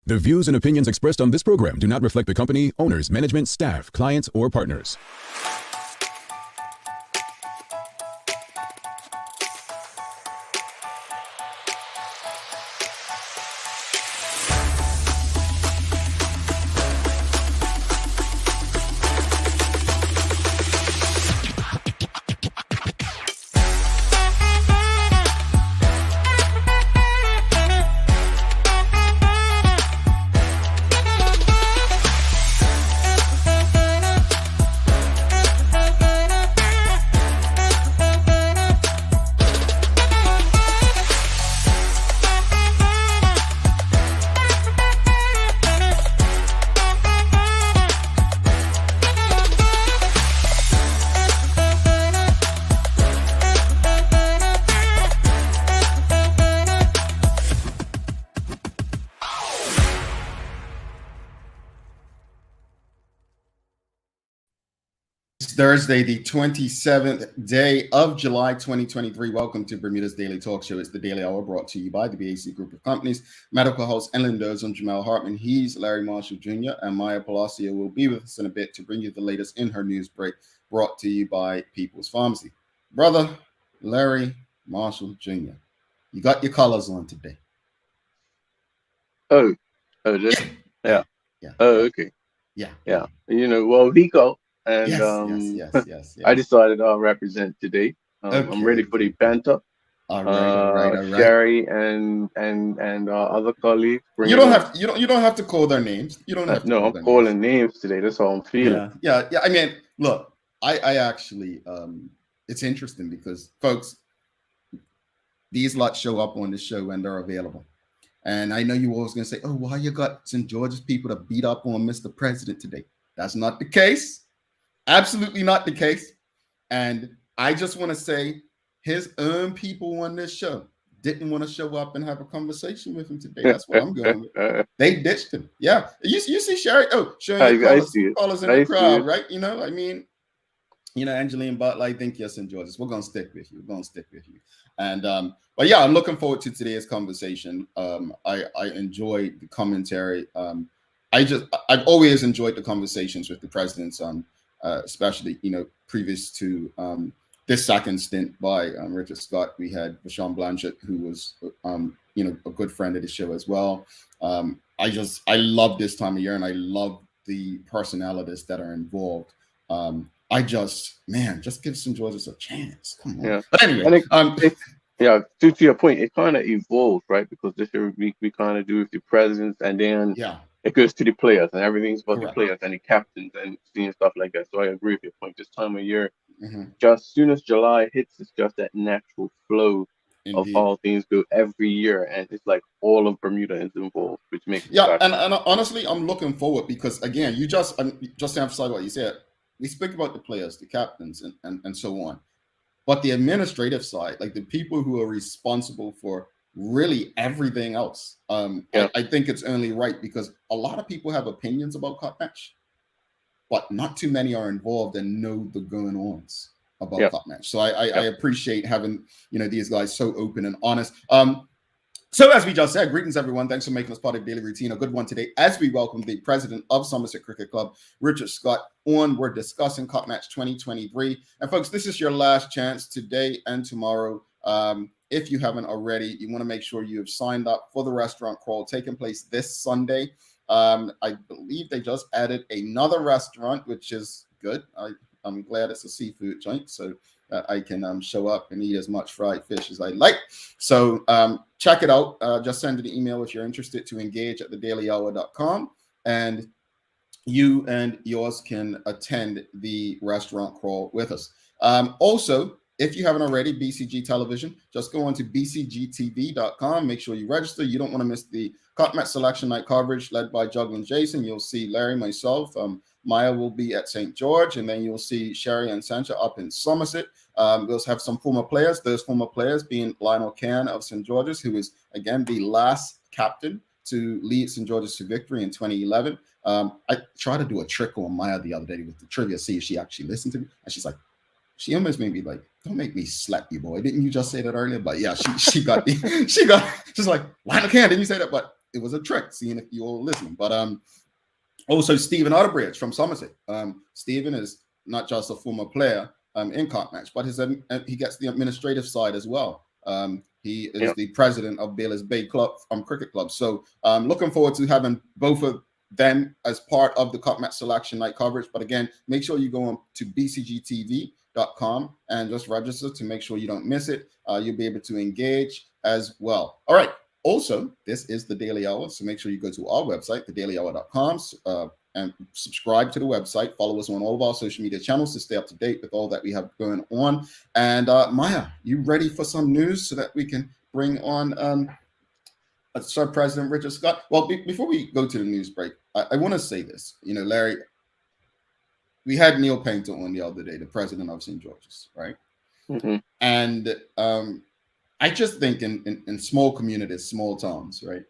The views and opinions expressed on this program do not reflect the company, owners, management, staff, clients, or partners. Thursday, the 27th day of July, 2023. Welcome to Bermuda's Daily Talk Show. It's the Daily Hour brought to you by the BAC Group of Companies, Medical House and Lindos. I'm Jamal Hartman. He's Larry Marshall Jr. and Maya Palacio will be with us in a bit to bring you the latest in her news break brought to you by People's Pharmacy. Brother Larry Marshall Jr., you got your colors on today. Yeah. Okay. Yeah. Well, Vico. And yes. I decided I'll represent today. I'm ready for the Paynter. All right. Sherry and other colleagues. You don't have to call their names. You don't have to. No, I'm calling names today. That's how I'm feeling. Yeah. I mean, look, I actually, it's interesting because folks, these lots show up on the show when they're available. And I know you always going to say, oh, why you got St. George's people to beat up on Mr. President today? That's not the case. Absolutely not the case. And I just want to say his own people on this show didn't want to show up and have a conversation with him today. That's what I'm going with. They ditched him. Yeah. You see Sherry? Oh, showing the callers in the crowd, right? Angeline Butler, I think, yes, and Georges. We're going to stick with you. And, but yeah, I'm looking forward to today's conversation. I enjoyed the commentary. I've always enjoyed the conversations with the president's especially, previous to this second stint by Richard Scott. We had Vashon Blanchett, who was, a good friend of the show as well. I love this time of year, and I love the personalities that are involved. Just give St. George's a chance. Come on. Yeah. But anyway, to your point, it kind of evolved, right? Because this year we kind of do with the presidents, and then it goes to the players, and everything's about the players and the captains and seeing stuff like that. So I agree with your point. This time of year, just soon as July hits, it's just that natural flow of how things go every year, and it's like all of Bermuda is involved, which makes and honestly, I'm looking forward because again, just to emphasize what you said, we speak about the players, the captains, and so on, but the administrative side, like the people who are responsible for really everything else. I think it's only right because a lot of people have opinions about Cup Match, but not too many are involved and know the going-ons about Cup Match. So I appreciate having these guys so open and honest. So as we just said, greetings everyone. Thanks for making us part of the daily routine. A good one today as we welcome the president of Somerset Cricket Club, Richard Scott, on. We're discussing Cup Match 2023. And folks, this is your last chance today and tomorrow. If you haven't already, you want to make sure you have signed up for the restaurant crawl taking place this Sunday. I believe they just added another restaurant, which is good. I'm glad it's a seafood joint, so I can show up and eat as much fried fish as I like. So check it out. Just send an email if you're interested to engage at thedailyhour.com, and you and yours can attend the restaurant crawl with us. Also, if you haven't already, BCG Television, just go on to bcgtv.com. Make sure you register. You don't want to miss the Cup Match Selection Night coverage led by Juggling Jason. You'll see Larry, myself. Maya will be at St. George, and then you'll see Sherry and Sancha up in Somerset. We'll have some former players. Those former players being Lionel Can of St. George's, who is, again, the last captain to lead St. George's to victory in 2011. I tried to do a trick on Maya the other day with the trivia, see if she actually listened to me. And she's like, she almost made me like, don't make me slap you, boy. Didn't you just say that earlier? But yeah, she's like, Lionel Can, didn't you say that? But it was a trick, seeing if you all listening. But also Stephen Utterbridge from Somerset. Stephen is not just a former player in Cup Match, but he gets the administrative side as well. He is the president of Baylor's Bay Club Cricket Club. So looking forward to having both of them as part of the Cup Match Selection Night coverage. But again, make sure you go on to bcgtv.com and just register to make sure you don't miss it. You'll be able to engage as well. All right. Also, this is the Daily Hour, so make sure you go to our website, thedailyhour.com, and subscribe to the website. Follow us on all of our social media channels to stay up to date with all that we have going on. And Maya, you ready for some news so that we can bring on Sir President Richard Scott? Well, before we go to the news break, I want to say this. You know, Larry, we had Neil Paynter on the other day, the president of St. George's, right? Mm-hmm. And I just think in small communities, small towns, right?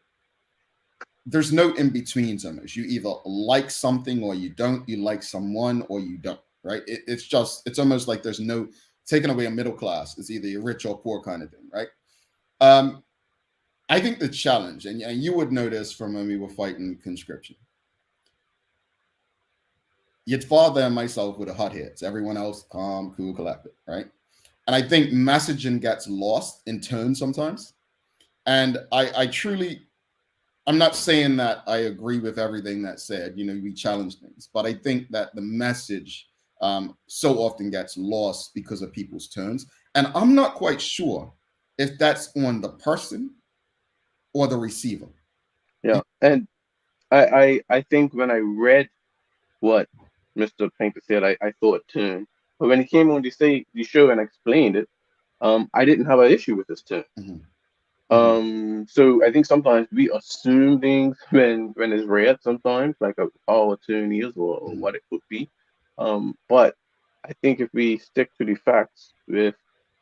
There's no in between so much. You either like something or you don't. You like someone or you don't, right? It's almost like there's no taking away a middle class. It's either you're rich or poor kind of thing, right? I think the challenge, and you would know this from when we were fighting conscription. Your father and myself were the hotheads. Everyone else calm, cool, collected, right? And I think messaging gets lost in tone sometimes. And I truly, I'm not saying that I agree with everything that's said. You know, we challenge things, but I think that the message so often gets lost because of people's tones. And I'm not quite sure if that's on the person or the receiver. Yeah, and I think when I read what Mr. Paynter said, I thought tune. But when he came on the show and explained it, I didn't have an issue with this tune. Mm-hmm. So I think sometimes we assume things when it's read, sometimes like how a tune is or what it could be. But I think if we stick to the facts with,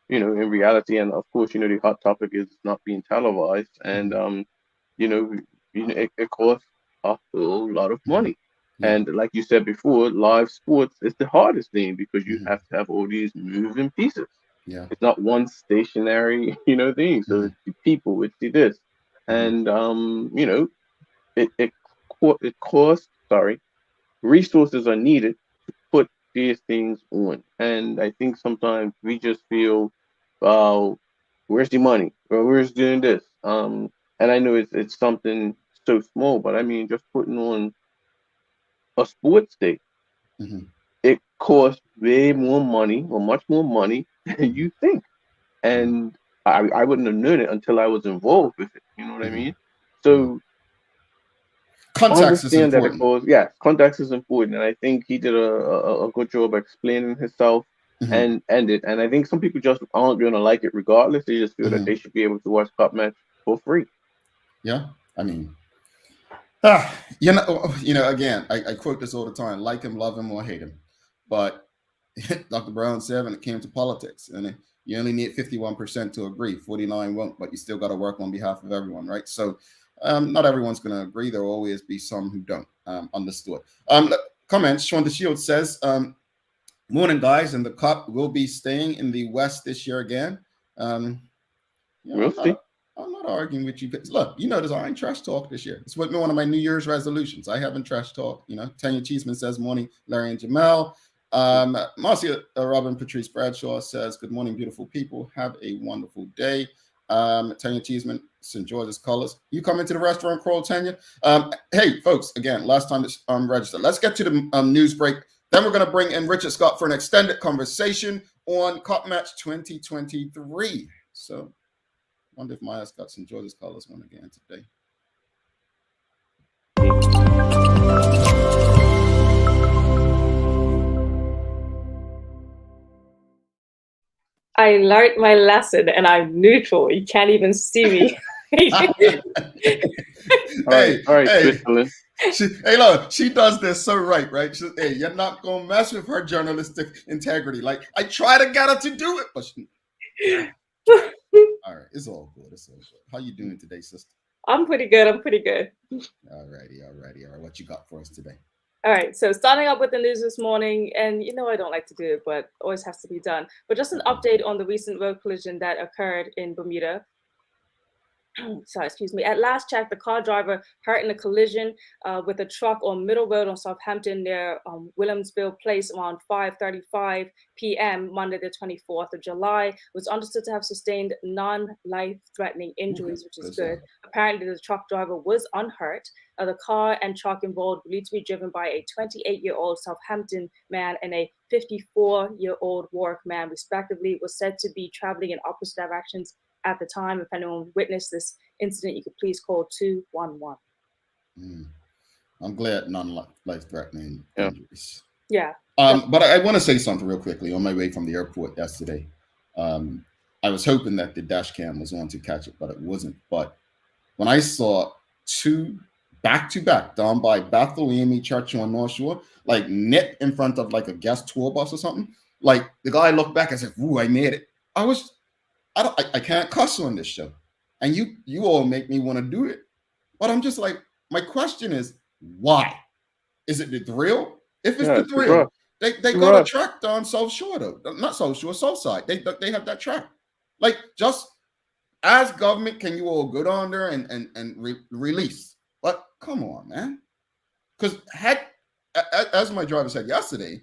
you know, in reality, and of course, you know, the hot topic is not being televised, and you know, it costs a whole lot of money. Yeah. And like you said before, live sports is the hardest thing because you have to have all these moving pieces. Yeah. It's not one stationary, you know, thing. So it's the people, it's the this. And you know, it costs, resources are needed to put these things on. And I think sometimes we just feel, where's the money? Or where's doing this? And I know it's something so small, but I mean just putting on a sports day, it costs way more money or much more money than you think. And I wouldn't have known it until I was involved with it. You know what I mean? So context is important. That it goes, yeah, context is important. And I think he did a good job explaining himself and it. And I think some people just aren't going to like it regardless. They just feel that they should be able to watch Cup Match for free. Yeah. I mean, you know, again, I quote this all the time: like him, love him, or hate him. But Dr. Brown said when it came to politics, and you only need 51% to agree, 49 won't, but you still got to work on behalf of everyone, right? So not everyone's going to agree. There will always be some who don't. Understood. Comments. Sean DeShield says, morning, guys, and the Cup will be staying in the West this year again. We'll see. I'm not arguing with you. Look, you notice I ain't trash talk this year. It's one of my New Year's resolutions. I haven't trash talk. You know, Tanya Cheeseman says, morning, Larry and Jamel. Marcia Robin Patrice Bradshaw says, good morning, beautiful people. Have a wonderful day. Tanya Cheeseman, St. George's Colors. You come into the restaurant, Crawl, Tanya. Hey, folks, again, last time it's registered. Let's get to the news break. Then we're going to bring in Richard Scott for an extended conversation on Cup Match 2023. So I wonder if Maya's got St. George's Colors one again today. I learned my lesson and I'm neutral. You can't even see me. All right, hey. Look, she does this so right? Hey, you're not gonna mess with her journalistic integrity. Like I try to get her to do it, but she. All right, it's all good. It's all good. How you doing today, sister? I'm pretty good. All righty. What you got for us today? All right, so starting up with the news this morning, and you know I don't like to do it, but always has to be done. But just an update on the recent road collision that occurred in Bermuda. sorry, excuse me. At last check, the car driver hurt in a collision with a truck on Middle Road on Southampton near Williamsville Place around 5:35 p.m. Monday, the 24th of July. Was understood to have sustained non-life-threatening injuries, which is good. Apparently, the truck driver was unhurt. The car and truck involved believed to be driven by a 28-year-old Southampton man and a 54-year-old Warwick man, respectively, was said to be traveling in opposite directions at the time. If anyone witnessed this incident, you could please call 211. I'm glad non-life-threatening injuries. Yeah. But I want to say something real quickly. On my way from the airport yesterday, I was hoping that the dash cam was on to catch it, but it wasn't. But when I saw 2 back-to-back down by Bartholomew Church on North Shore, like net in front of like a guest tour bus or something, like the guy looked back and said, "Ooh, I made it." I can't cuss on this show, and you all make me want to do it, but I'm just like, my question is, why? Is it the thrill? If it's the thrill, they got a track down South Shore though, not South Shore, South Side. They have that track. Like, just as government, can you all go down there and release? But come on, man, because as my driver said yesterday,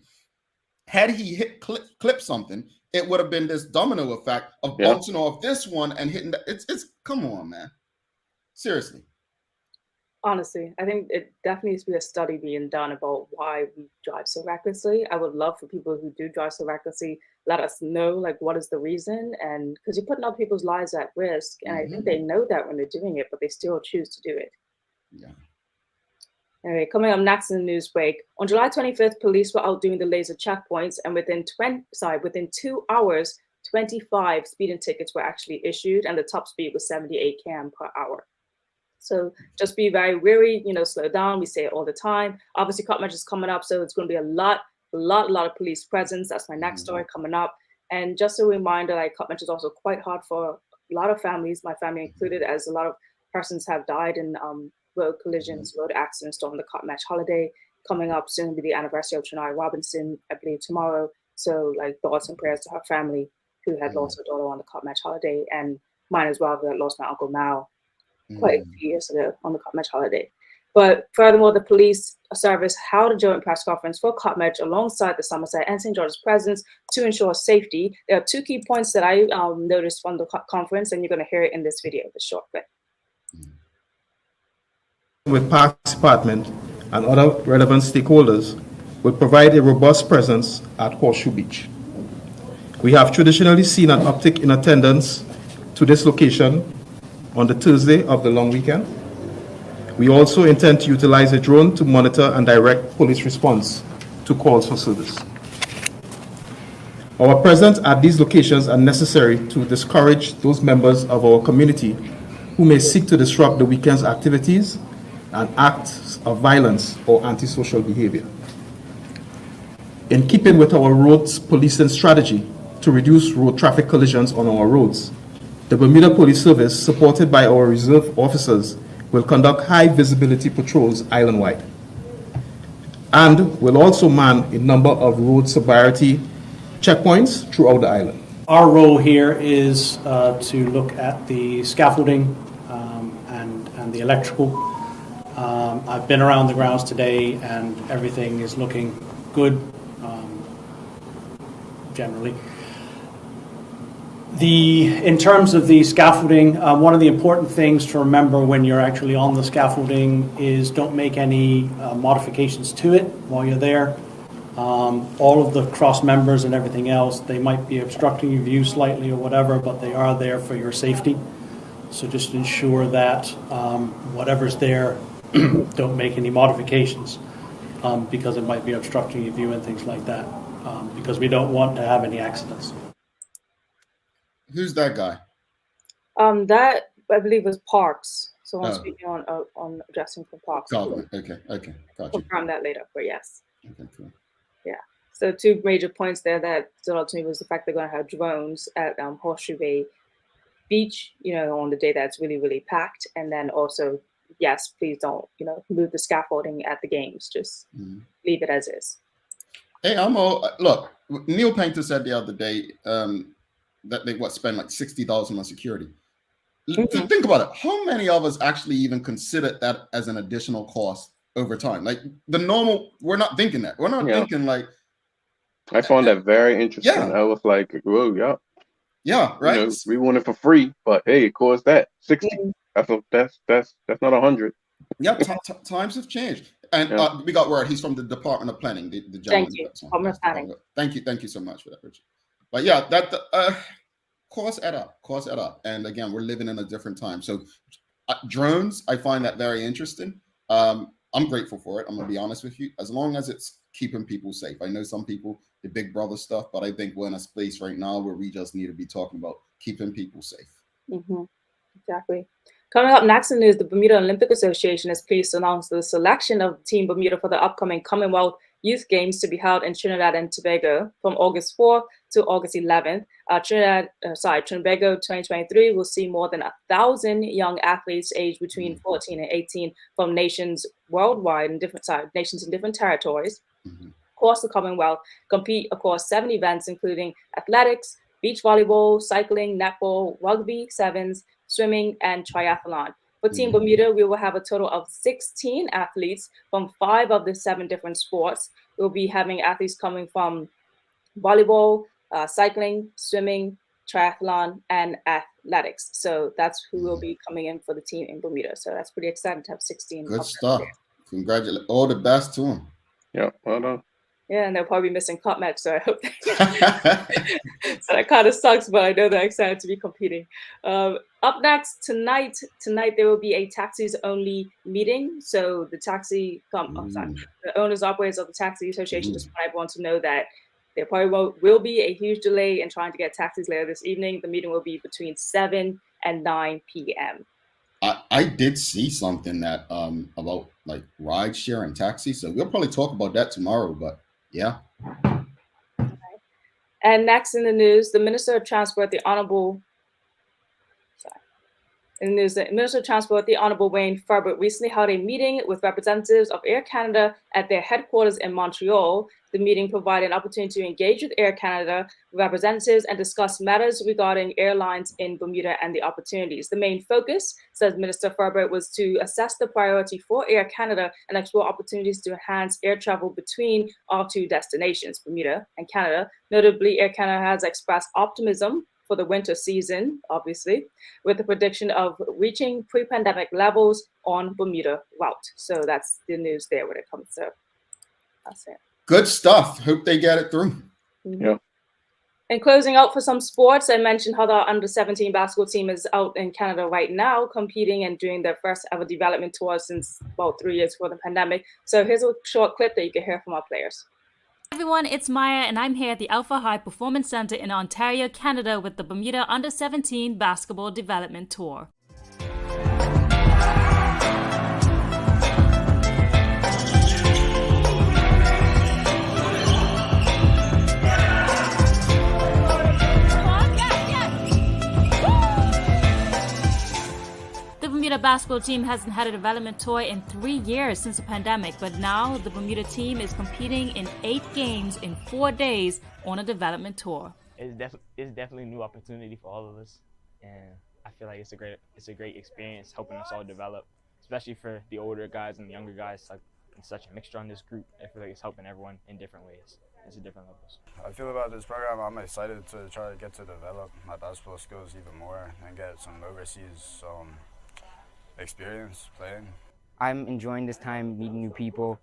had he hit clip something, it would have been this domino effect of bouncing off this one and hitting it's come on, man. Seriously. Honestly, I think it definitely needs to be a study being done about why we drive so recklessly. I would love for people who do drive so recklessly, let us know, like, what is the reason? And because you're putting other people's lives at risk. And I think they know that when they're doing it, but they still choose to do it. Yeah. Anyway, coming up next in the news break, on July 25th, police were out doing the laser checkpoints, and within 2 hours, 25 speeding tickets were actually issued, and the top speed was 78 km per hour. So just be very wary, slow down. We say it all the time. Obviously, Cop Match is coming up, so it's going to be a lot of police presence. That's my next story coming up. And just a reminder, like, Cop Match is also quite hard for a lot of families, my family included, as a lot of persons have died in road collisions, road accidents during the Cop Match holiday. Coming up soon will be the anniversary of Trinai Robinson, I believe tomorrow. So, like, thoughts and prayers to her family who had lost her daughter on the Cop Match holiday, and mine as well, who had lost my Uncle Mal quite a few years ago on the Cop Match holiday. But furthermore, the police service held a joint press conference for Cop Match alongside the Somerset and St. George's presidents to ensure safety. There are 2 key points that I noticed from the conference, and you're going to hear it in this video, this short clip. With Parks Department and other relevant stakeholders will provide a robust presence at Horseshoe Beach. We have traditionally seen an uptick in attendance to this location on the Thursday of the long weekend. We also intend to utilize a drone to monitor and direct police response to calls for service. Our presence at these locations are necessary to discourage those members of our community who may seek to disrupt the weekend's activities and acts of violence or antisocial behavior. In keeping with our roads policing strategy to reduce road traffic collisions on our roads, the Bermuda Police Service, supported by our reserve officers, will conduct high visibility patrols island-wide and will also man a number of road sobriety checkpoints throughout the island. Our role here is to look at the scaffolding and the electrical. I've been around the grounds today and everything is looking good generally. In terms of the scaffolding, one of the important things to remember when you're actually on the scaffolding is don't make any modifications to it while you're there. All of the cross members and everything else, they might be obstructing your view slightly or whatever, but they are there for your safety. So just ensure that whatever's there, don't make any modifications because it might be obstructing your view and things like that, because we don't want to have any accidents. Who's that guy? That I believe was Parks. So I'm speaking on addressing for Parks. Okay, gotcha. Confirm that later, but yes. Okay, cool. Yeah. So 2 major points there that stood out to me was the fact they're going to have drones at Horseshoe Bay Beach, on the day that's really, really packed, and then also, yes, please don't, move the scaffolding at the games. Just leave it as is. Hey, look. Neil Paynter said the other day that they spend like $60,000 on security. Think about it. How many of us actually even consider that as an additional cost over time? Like the normal, we're not thinking that. We're not thinking like. I found that very interesting. Yeah. I was like, whoa, yeah. Yeah, right. You know, we want it for free, but hey, it costs that 60. That's not 100. Yeah, times have changed, and we got word he's from the Department of Planning. The gentleman. Thank you, thank you so much for that, Richard. But yeah, that costs add up, and again, we're living in a different time. So drones, I find that very interesting. I'm grateful for it. I'm gonna be honest with you, as long as it's keeping people safe. I know some people, the big brother stuff, but I think we're in a space right now where we just need to be talking about keeping people safe. Exactly. Coming up next in news, the Bermuda Olympic Association is pleased to announce the selection of Team Bermuda for the upcoming Commonwealth Youth Games to be held in Trinidad and Tobago from August 4th to August 11th. Tobago 2023 will see more than 1,000 young athletes aged between 14 and 18 from nations worldwide in different nations in different territories. Across the Commonwealth, compete across 7 events, including athletics, beach volleyball, cycling, netball, rugby, sevens, swimming, and triathlon. For Team Bermuda, we will have a total of 16 athletes from 5 of the 7 different sports. We'll be having athletes coming from volleyball, cycling, swimming, triathlon, and athletics. So that's who will be coming in for the team in Bermuda. So that's pretty exciting to have 16. Good stuff. Congratulations. All the best to them. Yeah, well done. Yeah, and they'll probably be missing cup match, so I hope so that kind of sucks, but I know they're excited to be competing. Up next tonight there will be a taxis only meeting. So the the owners operators of the Taxi Association just want everyone to know that there probably will be a huge delay in trying to get taxis later this evening. The meeting will be between 7 and 9 p.m. I did see something that about like ride share and taxi, so we'll probably talk about that tomorrow. But yeah. And next in the news, the Minister of Transport, the Honorable Wayne Furbert recently held a meeting with representatives of Air Canada at their headquarters in Montreal. The meeting provided an opportunity to engage with Air Canada representatives and discuss matters regarding airlines in Bermuda and the opportunities. The main focus, says Minister Furbert, was to assess the priority for Air Canada and explore opportunities to enhance air travel between our 2 destinations, Bermuda and Canada. Notably, Air Canada has expressed optimism for the winter season, obviously, with the prediction of reaching pre-pandemic levels on Bermuda route. So that's the news there when it comes to that's it. Good stuff. Hope they get it through. Yeah. And closing out for some sports, I mentioned how the under-17 basketball team is out in Canada right now, competing and doing their first ever development tour since about 3 years before the pandemic. So here's a short clip that you can hear from our players. Everyone, it's Maya, and I'm here at the Alpha High Performance Center in Ontario, Canada, with the Bermuda Under-17 Basketball Development Tour. The Bermuda basketball team hasn't had a development tour in 3 years since the pandemic, but now the Bermuda team is competing in 8 games in 4 days on a development tour. It's definitely a new opportunity for all of us, and I feel like it's a great experience helping us all develop, especially for the older guys and the younger guys. Like, it's such a mixture on this group. I feel like it's helping everyone in different ways. It's at different levels. I feel about this program, I'm excited to try to get to develop my basketball skills even more and get some overseas experience playing. I'm enjoying this time meeting new people,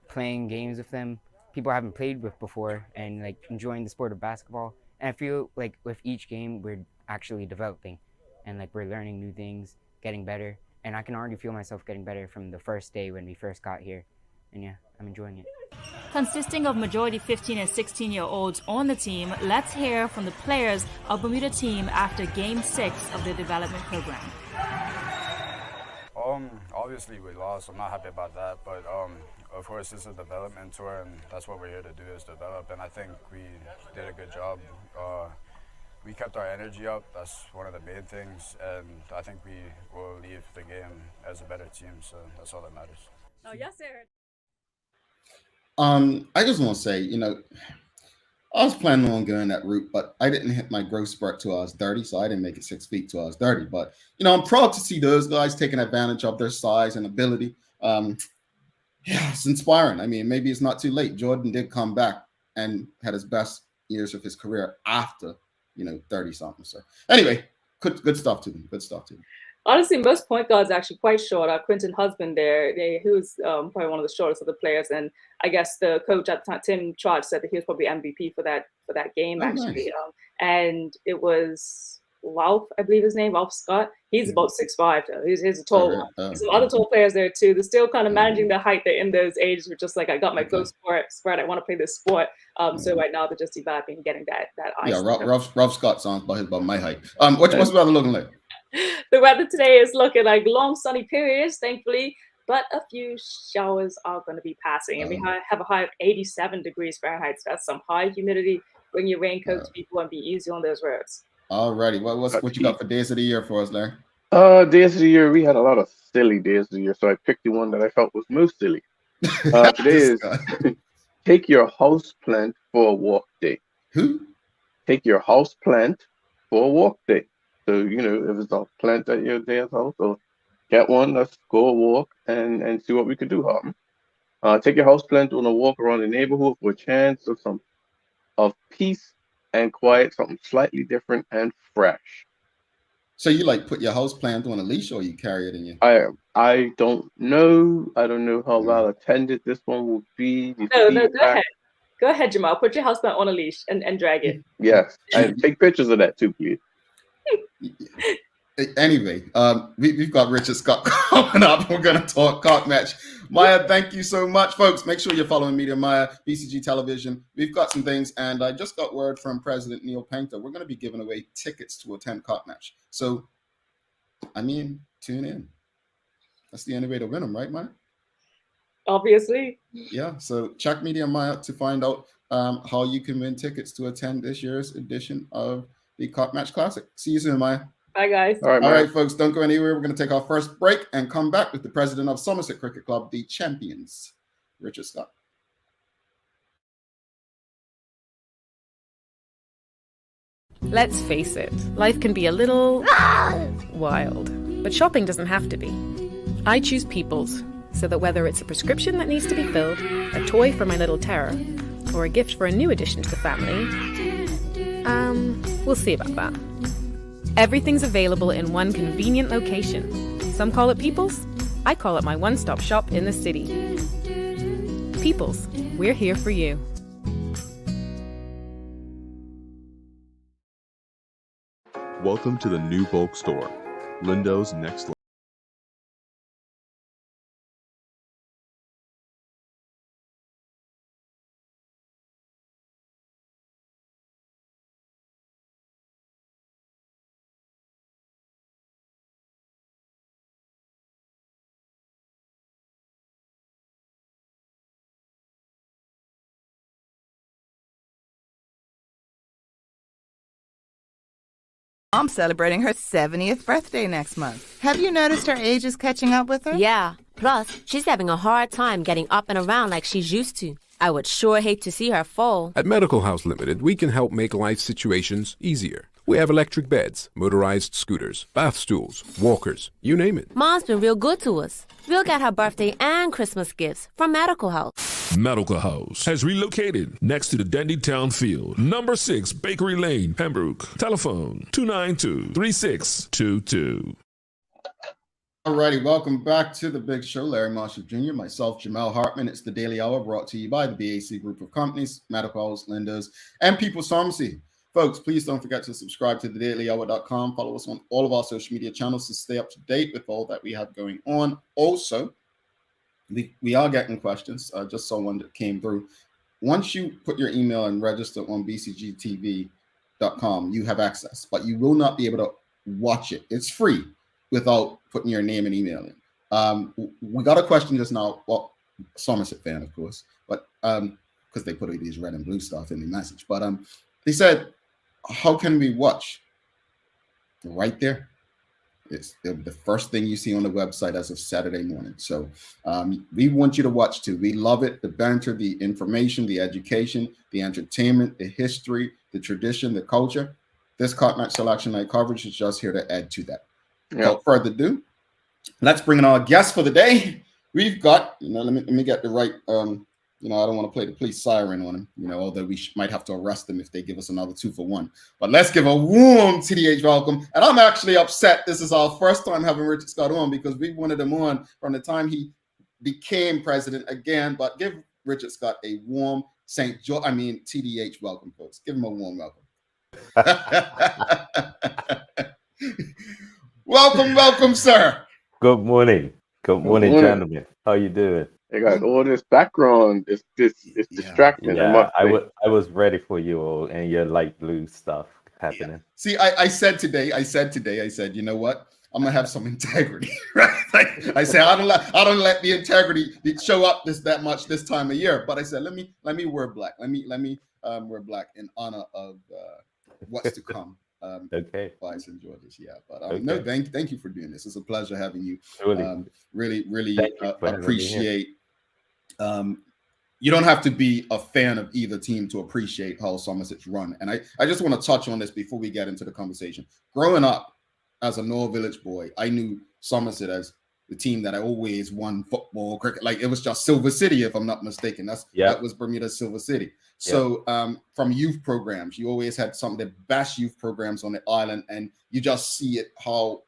playing games with them, people I haven't played with before, and like enjoying the sport of basketball. And I feel like with each game we're actually developing and like we're learning new things, getting better, and I can already feel myself getting better from the first day when we first got here. And yeah, I'm enjoying it. Consisting of majority 15 and 16-year-olds on the team, let's hear from the players of Bermuda team after Game 6 of the development program. Obviously we lost. I'm not happy about that, but of course it's a development tour, and that's what we're here to do, is develop. And I think we did a good job. We kept our energy up. That's one of the main things, and I think we will leave the game as a better team. So that's all that matters. Oh yes, sir. I just want to say, I was planning on going that route, but I didn't hit my growth spurt till I was 30, so I didn't make it 6 feet till I was 30. But I'm proud to see those guys taking advantage of their size and ability. Yeah, it's inspiring. I mean, maybe it's not too late. Jordan did come back and had his best years of his career after 30 something. So anyway, good stuff to them. Good stuff to them. Honestly, most point guards are actually quite short. Quentin Husband there, he was probably one of the shortest of the players, and I guess the coach at the time, Tim Charge, said that he was probably MVP for that game actually. Nice. And it was Ralph, I believe his name, Ralph Scott. He's about 6'5", though. He's a tall one. There's some other tall players there too. They're still kind of managing the height. They're in those ages where just like, I got my growth spurt. I want to play this sport. So right now they're just developing and getting that ice. Yeah, Ralph Scott sounds about my height. What's the weather looking like? The weather today is looking like long sunny periods, thankfully, but a few showers are going to be passing. And we have a high of 87 degrees Fahrenheit. So that's some high humidity. Bring your raincoats, people, and be easy on those roads. All righty. What you got for days of the year for us, Larry? Days of the year, we had a lot of silly days of the year, so I picked the one that I felt was most silly. Today is take your house plant for a walk day. Who? Take your house plant for a walk day. So, if it's a plant at your dad's house, or get one, let's go a walk and see what we can do, Hartman. Take your house plant on a walk around the neighborhood for a chance of peace and quiet, something slightly different and fresh. So you put your house plant on a leash, or you carry it in your? I don't know. I don't know how well attended this one will be. No, go ahead. Go ahead, Jamal. Put your house plant on a leash and drag it. Yes, and take pictures of that too, please. Anyway, we've got Richard Scott coming up. We're going to talk cock match. Maya, thank you so much, folks. Make sure you're following Media Maya, BCG Television. We've got some things, and I just got word from President Neil Paynter. We're going to be giving away tickets to attend cock match. So, tune in. That's the only way to win them, right, Maya? Obviously. Yeah, so check Media Maya to find out how you can win tickets to attend this year's edition of the Cock Match Classic. See you soon, Maya. Bye, guys. All right, folks, don't go anywhere. We're going to take our first break and come back with the president of Somerset Cricket Club, the champions, Richard Scott. Let's face it, life can be a little wild, but shopping doesn't have to be. I choose People's, so that whether it's a prescription that needs to be filled, a toy for my little terror, or a gift for a new addition to the family, we'll see about that. Everything's available in one convenient location. Some call it People's. I call it my one-stop shop in the city. People's, we're here for you. Welcome to the new bulk store, Lindo's Next Level. Mom's celebrating her 70th birthday next month. Have you noticed her age is catching up with her? Yeah. Plus, she's having a hard time getting up and around like she's used to. I would sure hate to see her fall. At Medical House Limited, we can help make life situations easier. We have electric beds, motorized scooters, bath stools, walkers, you name it. Mom's been real good to us. We'll get her birthday and Christmas gifts from Medical House. Medical House has relocated next to the Dandytown Field, number 6 Bakery Lane, Pembroke. Telephone 292-3622. All righty, welcome back to the Big Show. Larry Marshall Jr., myself, Jamal Hartman. It's the Daily Hour brought to you by the BAC Group of Companies, Medical House, Lindos, and People's Pharmacy. Folks, please don't forget to subscribe to thedailyhour.com. Follow us on all of our social media channels to stay up to date with all that we have going on. Also, we are getting questions. I just saw one that came through. Once you put your email and register on bcgtv.com, you have access, but you will not be able to watch it. It's free without putting your name and email in. We got a question just now. Well, Somerset fan, of course, but because they put these red and blue stuff in the message. But they said, how can we watch? Right there. It'll be the first thing you see on the website as of Saturday morning. So we want you to watch too. We love it. The banter, the information, the education, the entertainment, the history, the tradition, the culture. This Cotton Match Selection Night coverage is just here to add to that. Without further ado, let's bring in our guest for the day. We've got, let me get the right, I don't want to play the police siren on him, although we might have to arrest them if they give us another 2 for 1. But let's give a warm TDH welcome. And I'm actually upset. This is our first time having Richard Scott on because we wanted him on from the time he became president again. But give Richard Scott a warm TDH welcome, folks. Give him a warm welcome. Welcome, sir. Good morning, gentlemen. How you doing? They got all this background. It's distracting. Yeah, I was ready for you all and your light blue stuff happening. Yeah. See, I said today, you know what? I'm gonna have some integrity, right? I said I don't let the integrity show up that much this time of year. But I said let me wear black. Let me wear black in honor of what's to come. Okay. Vice and Georges, yeah. But okay. No, thank you for doing this. It's a pleasure having you. Really. Really appreciate. You don't have to be a fan of either team to appreciate how Somerset's run. And I just want to touch on this before we get into the conversation. Growing up as a North Village boy, I knew Somerset as the team that I always won football, cricket. Like it was just Silver City, if I'm not mistaken. That was Bermuda's Silver City. So from youth programs, you always had some of the best youth programs on the island, and you just see it how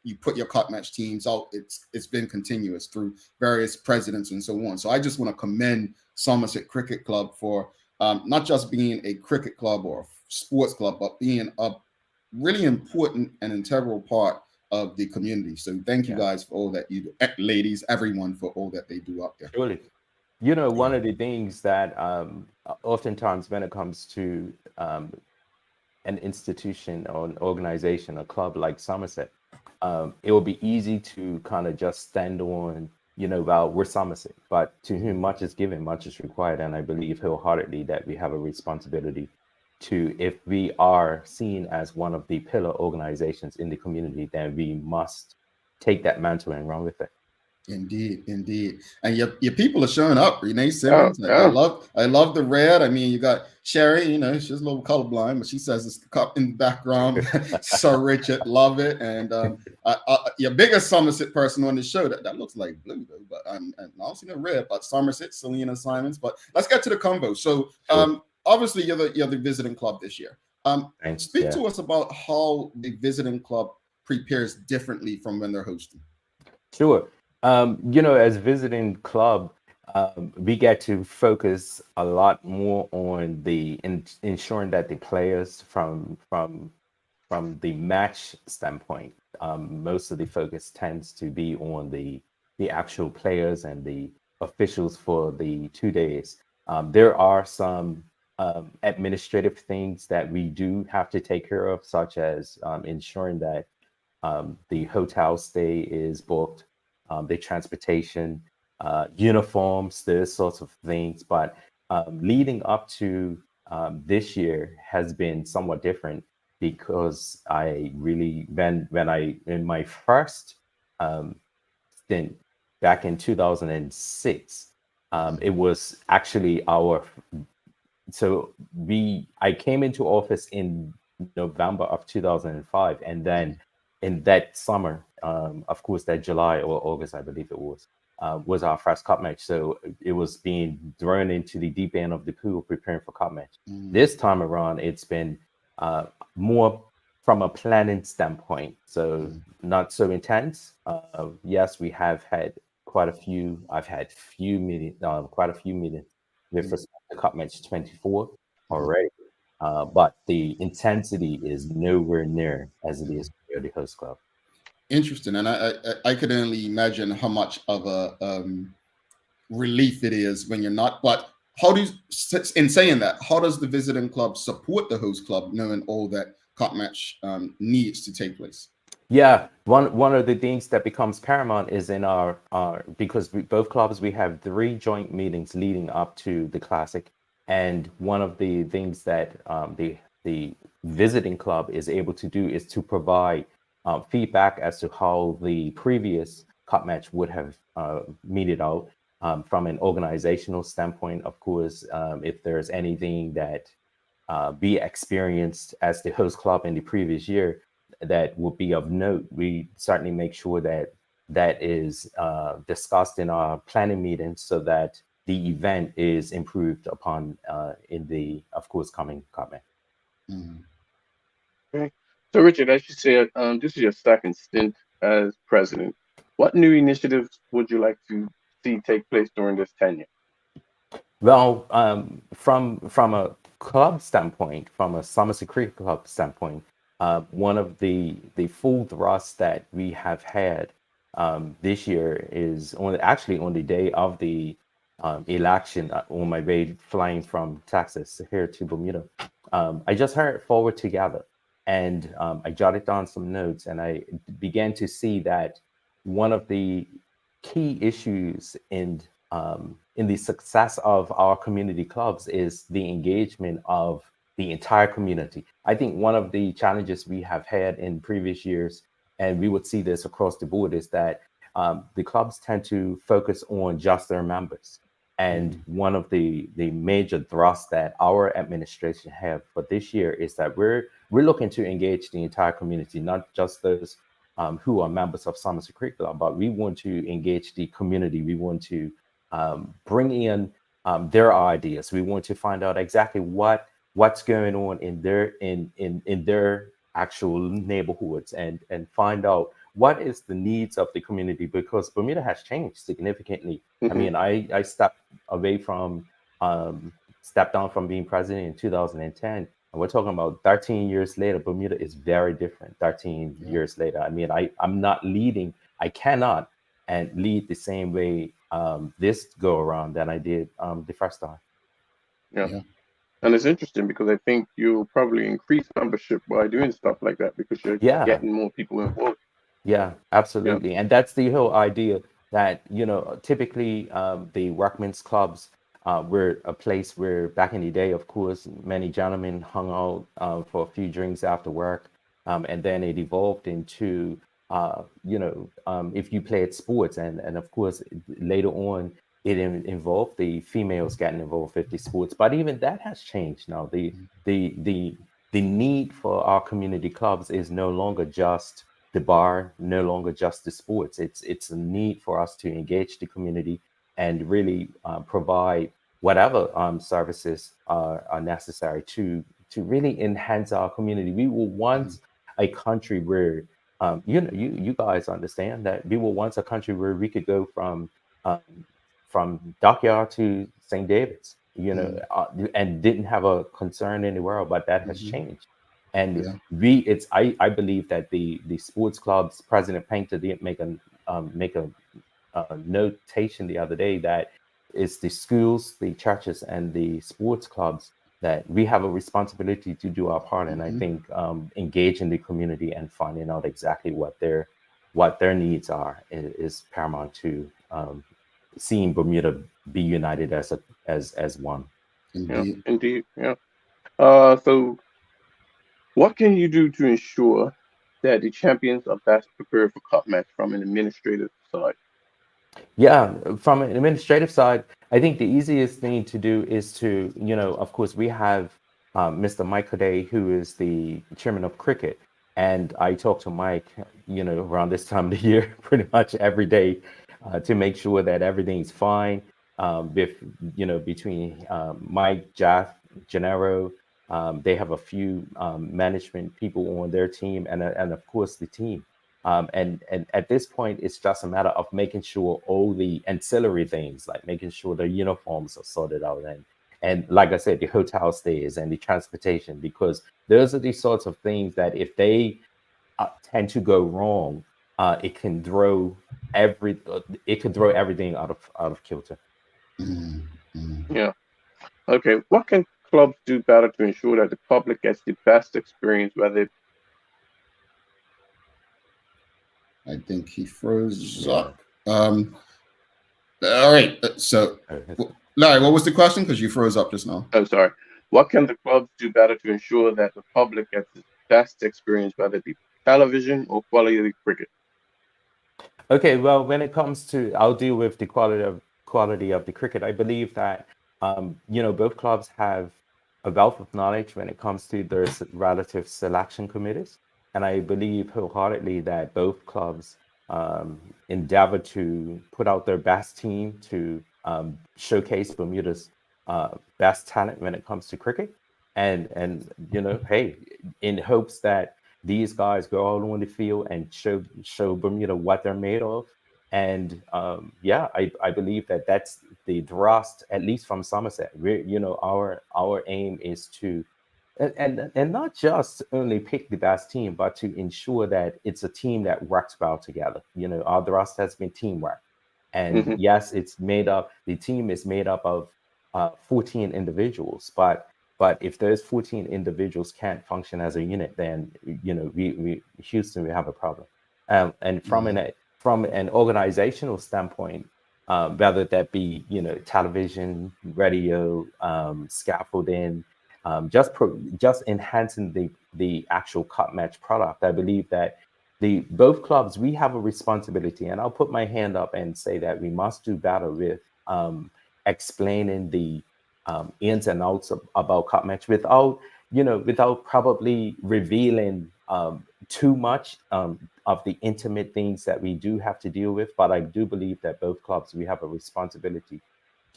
you put your cut match teams out. It's been continuous through various presidents and so on. So I just want to commend Somerset Cricket Club for not just being a cricket club or a sports club, but being a really important and integral part of the community. So thank you guys for all that you do, ladies, everyone for all that they do up there. Surely. One of the things that oftentimes when it comes to an institution or an organization, a club like Somerset, it will be easy to kind of just stand on, well, we're Somerset, but to whom much is given, much is required. And I believe wholeheartedly that we have a responsibility to, if we are seen as one of the pillar organizations in the community, then we must take that mantle and run with it. Indeed. And your people are showing up. Renee Simmons. I love the red. I mean, you got Sherry, she's a little colorblind, but she says it's the cup in the background. Sir Richard, love it. And your biggest Somerset person on the show, that looks like blue though, but I don't see no red, but Somerset, Selena Simons. But let's get to the convo. So obviously you're the visiting club this year. Speak to us about how the visiting club prepares differently from when they're hosting. Sure. As visiting club, we get to focus a lot more on the ensuring that the players from the match standpoint, most of the focus tends to be on the actual players and the officials for the 2 days. There are some administrative things that we do have to take care of, such as ensuring that the hotel stay is booked, the transportation, uniforms, those sorts of things. But leading up to this year has been somewhat different because I really, in my first stint back in 2006, it was actually I came into office in November of 2005, and then in that summer, of course, that July or August, I believe it was our first cup match. So it was being thrown into the deep end of the pool, preparing for cup match. This time around, it's been more from a planning standpoint, so not so intense. Yes, we have had quite a few. I've had quite a few meetings with respect to cup match 24 already. But the intensity is nowhere near as it is for the host club. Interesting, and I could only imagine how much of a relief it is when you're not. But in saying that, how does the visiting club support the host club, knowing all that cup match needs to take place? Yeah, one of the things that becomes paramount is in our because both clubs, we have 3 joint meetings leading up to the classic. And one of the things that the visiting club is able to do is to provide feedback as to how the previous cup match would have meted out. From an organizational standpoint, of course, if there's anything that we experienced as the host club in the previous year that would be of note, we certainly make sure that that is discussed in our planning meetings so that the event is improved upon in the, of course, coming cup match. Okay. So, Richard, as you said, this is your second stint as president. What new initiatives would you like to see take place during this tenure? Well, from a club standpoint, from a Somerset Creek club standpoint, one of the full thrusts that we have had this year is on the day of the election, on my way flying from Texas here to Bermuda. I just heard Forward Together, and I jotted down some notes, and I began to see that one of the key issues in the success of our community clubs is the engagement of the entire community. I think one of the challenges we have had in previous years, and we would see this across the board, is that the clubs tend to focus on just their members. And one of the major thrusts that our administration have for this year is that we're looking to engage the entire community, not just those who are members of Somerset Creek Club, but we want to engage the community. We want to bring in their ideas. We want to find out exactly what's going on in their actual neighborhoods and find out what is the needs of the community, because Bermuda has changed significantly. I mean, I stepped down from being president in 2010. And we're talking about 13 years later, Bermuda is very different 13 years later. I mean, I'm not leading, I cannot and lead the same way this go around that I did the first time. Yeah. And it's interesting because I think you'll probably increase membership by doing stuff like that because you're getting more people involved. Yeah, absolutely. And that's the whole idea that, typically the workmen's clubs were a place where back in the day, of course, many gentlemen hung out for a few drinks after work. And then it evolved into, if you played sports and of course, later on, it involved the females getting involved with the sports. But even that has changed now. The need for our community clubs is no longer just the bar, no longer just the sports. It's a need for us to engage the community and really provide whatever services are necessary to really enhance our community. We were once a country where, you guys understand that we were once a country where we could go from Dockyard to St. David's, and didn't have a concern anywhere, but that has changed. And I believe that the sports clubs, President Paynter did make a notation the other day that it's the schools, the churches, and the sports clubs that we have a responsibility to do our part. And I think engaging the community and finding out exactly what their needs are is paramount to seeing Bermuda be united as one. Indeed. So what can you do to ensure that the champions are best prepared for cup match from an administrative side? Yeah, from an administrative side, I think the easiest thing to do is to, of course, we have Mr. Mike Coday, who is the chairman of cricket. And I talk to Mike, around this time of the year, pretty much every day to make sure that everything's fine between Mike, Jeff, Gennaro. They have a few management people on their team and of course the team. And at this point, it's just a matter of making sure all the ancillary things, like making sure the uniforms are sorted out and like I said, the hotel stays and the transportation, because those are the sorts of things that if they tend to go wrong, it can throw everything out of kilter. Yeah. Okay. What can clubs do better to ensure that the public gets the best experience, whether I think he froze up. All right. So, Larry, what was the question? Because you froze up just now. Oh, sorry. What can the clubs do better to ensure that the public gets the best experience, whether it be television or quality of the cricket? Okay, well, when it comes to, I'll deal with the quality of the cricket. I believe that both clubs have a wealth of knowledge when it comes to their relative selection committees, and I believe wholeheartedly that both clubs endeavor to put out their best team to showcase Bermuda's best talent when it comes to cricket, and hey, in hopes that these guys go out on the field and show Bermuda what they're made of. And I believe that that's the thrust, at least from Somerset. Our aim is to and not just only pick the best team, but to ensure that it's a team that works well together. Our thrust has been teamwork, and yes, the team is made up of 14 individuals, but if those 14 individuals can't function as a unit, then we Houston, we have a problem. And from an organizational standpoint, whether that be television, radio, scaffolding, just enhancing the actual cut match product, I believe that both clubs, we have a responsibility, and I'll put my hand up and say that we must do better with explaining the ins and outs about cut match without probably revealing too much of the intimate things that we do have to deal with. But I do believe that both clubs, we have a responsibility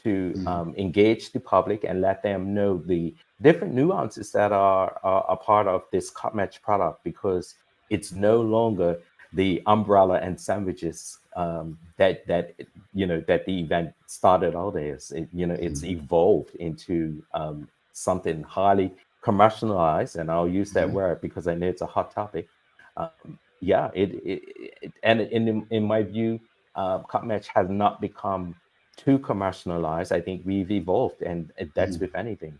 to engage the public and let them know the different nuances that are a part of this cut match product, because it's no longer the umbrella and sandwiches that the event started out as. It's evolved into something highly commercialized, and I'll use that word because I know it's a hot topic. And in my view, cut match has not become too commercialized. I think we've evolved, and that's with anything.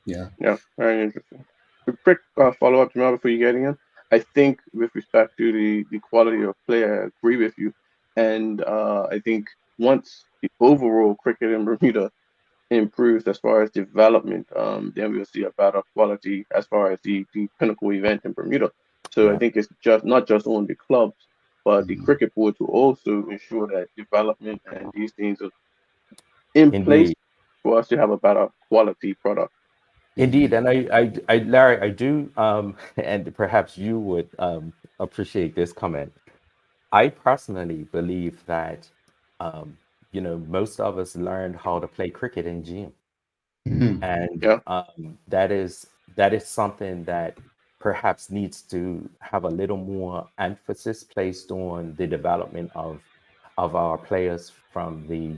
Yeah, very interesting. A quick follow-up, Jamal, before you getting in. I think with respect to the quality of player, I agree with you. And I think once the overall cricket in Bermuda improves as far as development, then we'll see a better quality as far as the pinnacle event in Bermuda. So I think it's just not just on the clubs, but the cricket board to also ensure that development and these things are in place for us to have a better quality product. Indeed, and I Larry, I do, and perhaps you would appreciate this comment. I personally believe that, most of us learned how to play cricket in gym, and that is something that perhaps needs to have a little more emphasis placed on the development of our players from the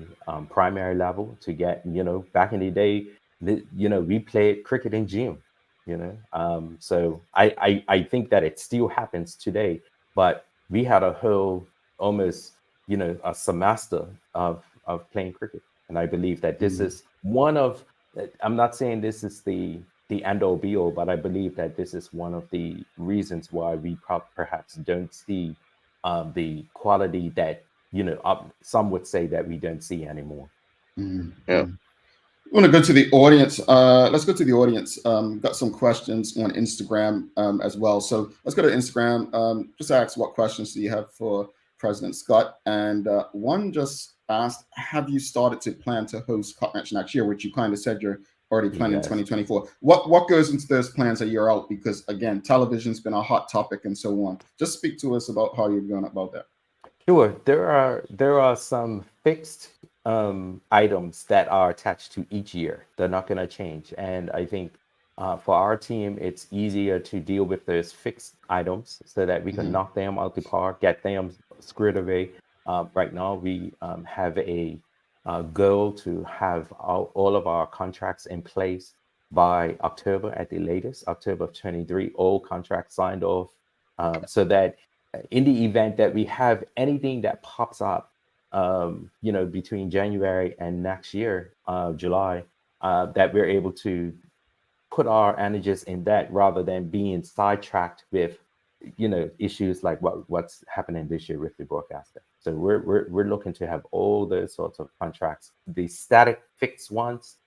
primary level to get, back in the day, we played cricket in gym, so I think that it still happens today, but we had a whole almost, a semester of playing cricket. And I believe that this is one of, I'm not saying this is the end all be all, but I believe that this is one of the reasons why we perhaps don't see the quality that, some would say that we don't see anymore. Yeah. I want to go to the audience. Let's go to the audience. Got some questions on Instagram as well. So let's go to Instagram. Just ask, what questions do you have for President Scott? And one just asked, have you started to plan to host cut match next year, which you kind of said you're already planning in 2024. What goes into those plans a year out? Because again, television's been a hot topic and so on. Just speak to us about how you're going about that. Sure. There are some fixed items that are attached to each year. They're not going to change. And I think for our team, it's easier to deal with those fixed items so that we can knock them out the park, get them squared away. Right now, we have a goal to have all of our contracts in place by October at the latest, October of 23, all contracts signed off, so that in the event that we have anything that pops up, between January and next year, July, that we're able to put our energies in that rather than being sidetracked with, issues like what's happening this year with the broadcaster. So we're looking to have all those sorts of contracts, the static fixed ones,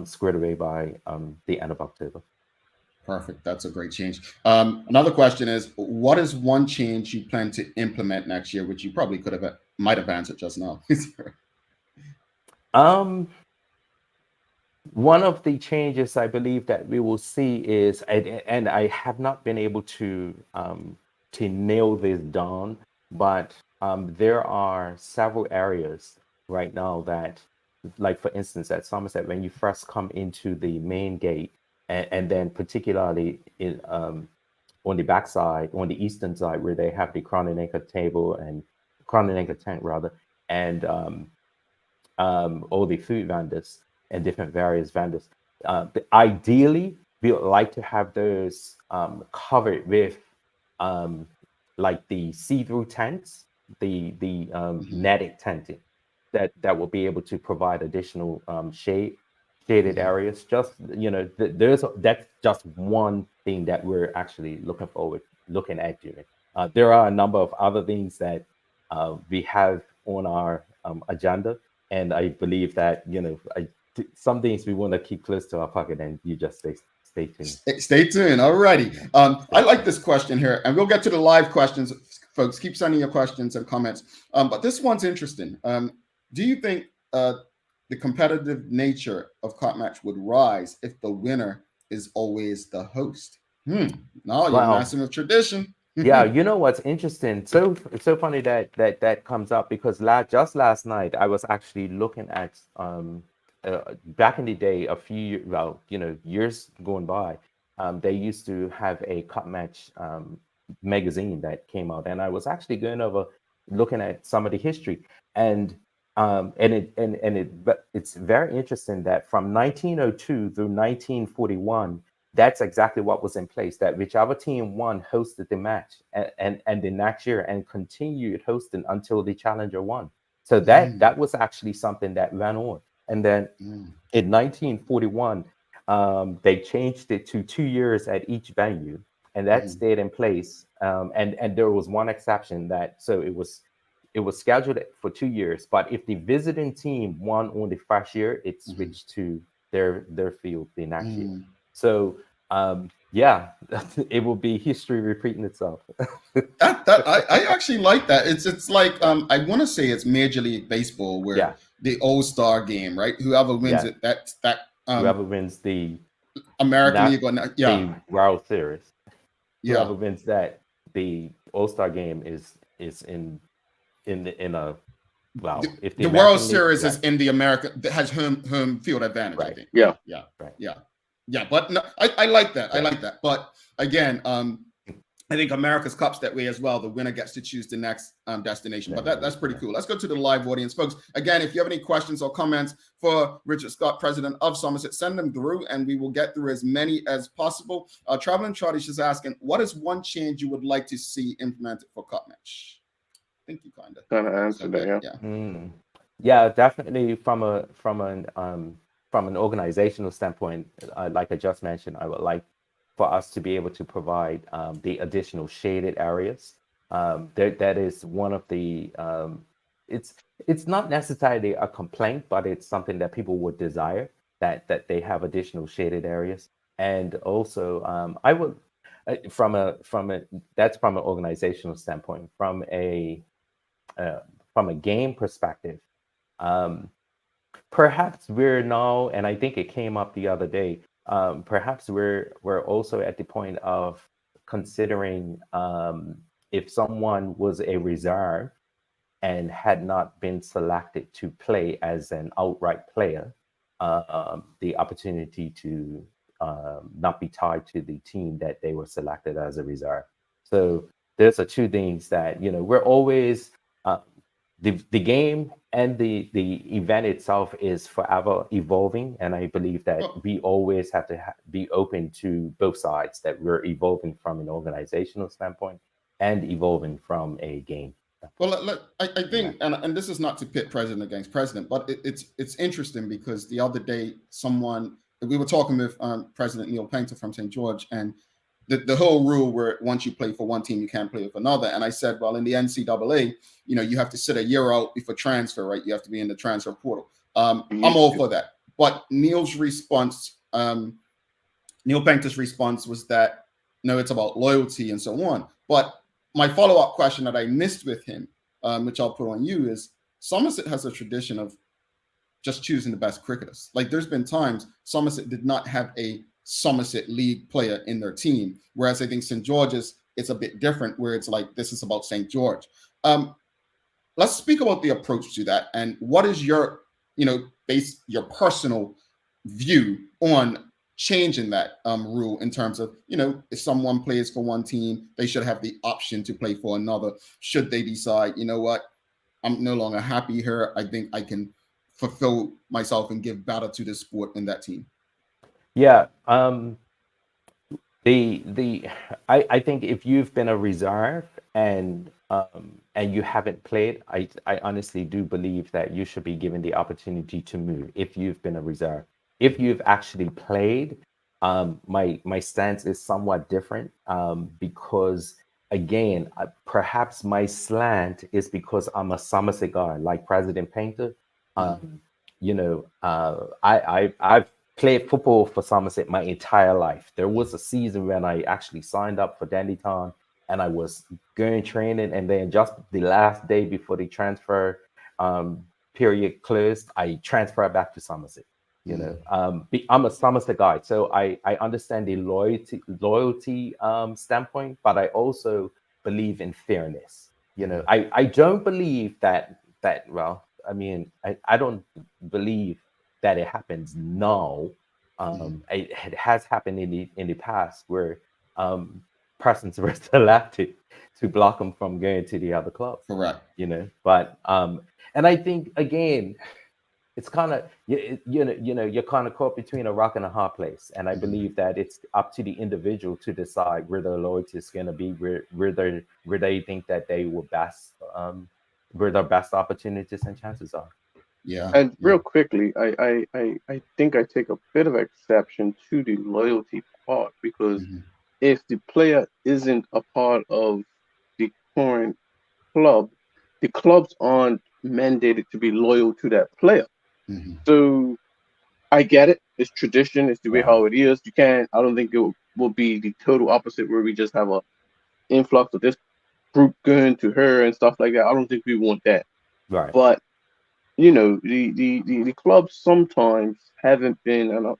squared away by the end of October. Perfect. That's a great change. Another question is, what is one change you plan to implement next year, which you probably might have answered just now? One of the changes I believe that we will see is, and I have not been able to nail this down, but there are several areas right now that, like for instance, at Somerset, when you first come into the main gate, and then particularly in on the backside, on the eastern side, where they have the Crown and Anchor table and Crown and Anchor tent rather, and all the food vendors and different various vendors. Ideally, we would like to have those covered with like the see-through tents, the netted tenting that will be able to provide additional shaded areas. Just that's just one thing that we're actually looking at doing. There are a number of other things that we have on our agenda, and I believe that some things we want to keep close to our pocket, and you just stay tuned. Stay tuned. All righty. I like this question here, and we'll get to the live questions. Folks, keep sending your questions and comments. But this one's interesting. Do you think the competitive nature of Cup Match would rise if the winner is always the host? No, you're messing with tradition. Yeah, you know what's interesting? So it's so funny that comes up, because just last night I was actually looking at back in the day, years going by, they used to have a Cup Match magazine that came out, and I was actually going over looking at some of the history, and it's very interesting that from 1902 through 1941, that's exactly what was in place, that whichever team won hosted the match and the next year, and continued hosting until the challenger won. So that was actually something that ran on. And then in 1941, they changed it to 2 years at each venue, and that stayed in place. And there was one exception, so it was scheduled for 2 years, but if the visiting team won on the first year, it switched to their field the next year. So it will be history repeating itself. I actually like that. It's like I want to say it's Major League Baseball, where the All-Star game, right? Whoever wins it, whoever wins the American League, the World Series, whoever wins that, the All-Star game is in a if the World Series is in the American, that has home field advantage, I think. Yeah, but no, I like that. I like that. But again, I think America's Cup's that way as well. The winner gets to choose the next destination. But that's pretty cool. Let's go to the live audience, folks. Again, if you have any questions or comments for Richard Scott, president of Somerset, send them through, and we will get through as many as possible. Traveling Charlie is just asking, what is one change you would like to see implemented for Cup Match? I think you kind of answered that. Yeah, definitely from an organizational standpoint, like I just mentioned, I would like for us to be able to provide the additional shaded areas. That is one of the it's not necessarily a complaint, but it's something that people would desire, that they have additional shaded areas. And also I would that's from an organizational standpoint. From a game perspective, perhaps we're now, and I think it came up the other day, perhaps we're also at the point of considering if someone was a reserve and had not been selected to play as an outright player, the opportunity to not be tied to the team that they were selected as a reserve. So there's two things that, we're always the game and the event itself is forever evolving, and I believe that we always have to be open to both sides, that we're evolving from an organizational standpoint and evolving from a game. Well, I think, and this is not to pit president against president, but it's interesting because the other day we were talking with President Neil Paynter from St. George, and the whole rule where once you play for one team, you can't play with another. And I said, well, in the NCAA, you have to sit a year out before transfer, right? You have to be in the transfer portal. I'm all for that. But Neil's response Neil Paynter's response was that, no, it's about loyalty and so on. But my follow-up question that I missed with him, which I'll put on you, is Somerset has a tradition of just choosing the best cricketers. Like there's been times Somerset did not have a Somerset League player in their team, whereas I think St. George's, it's a bit different where it's like, this is about St. George. Let's speak about the approach to that. And what is your, your personal view on changing that rule in terms of, if someone plays for one team, they should have the option to play for another. Should they decide, you know what, I'm no longer happy here, I think I can fulfill myself and give better to the sport in that team? Yeah. I think if you've been a reserve and you haven't played, I honestly do believe that you should be given the opportunity to move if you've been a reserve. If you've actually played, my stance is somewhat different because, again, perhaps my slant is because I'm a Somerset guy, like President Paynter. I've played football for Somerset my entire life. There was a season when I actually signed up for Dandytown and I was going training, and then just the last day before the transfer period closed, I transferred back to Somerset. I'm a Somerset guy, so I understand the loyalty standpoint, but I also believe in fairness. I don't believe that well, I mean, I don't believe that it happens now. It has happened in the past where persons were selected to block them from going to the other club. Correct. But and I think, again, it's kind of you're kind of caught between a rock and a hard place, and I believe that it's up to the individual to decide where their loyalty is going to be, where they think that they will best, where their best opportunities and chances are. Yeah. And real quickly, I think I take a bit of exception to the loyalty part, because if the player isn't a part of the current club, the clubs aren't mandated to be loyal to that player. So I get it. It's tradition. It's the way how it is. I don't think it will be the total opposite where we just have a influx of this group going to her and stuff like that. I don't think we want that. Right. But the clubs sometimes haven't been,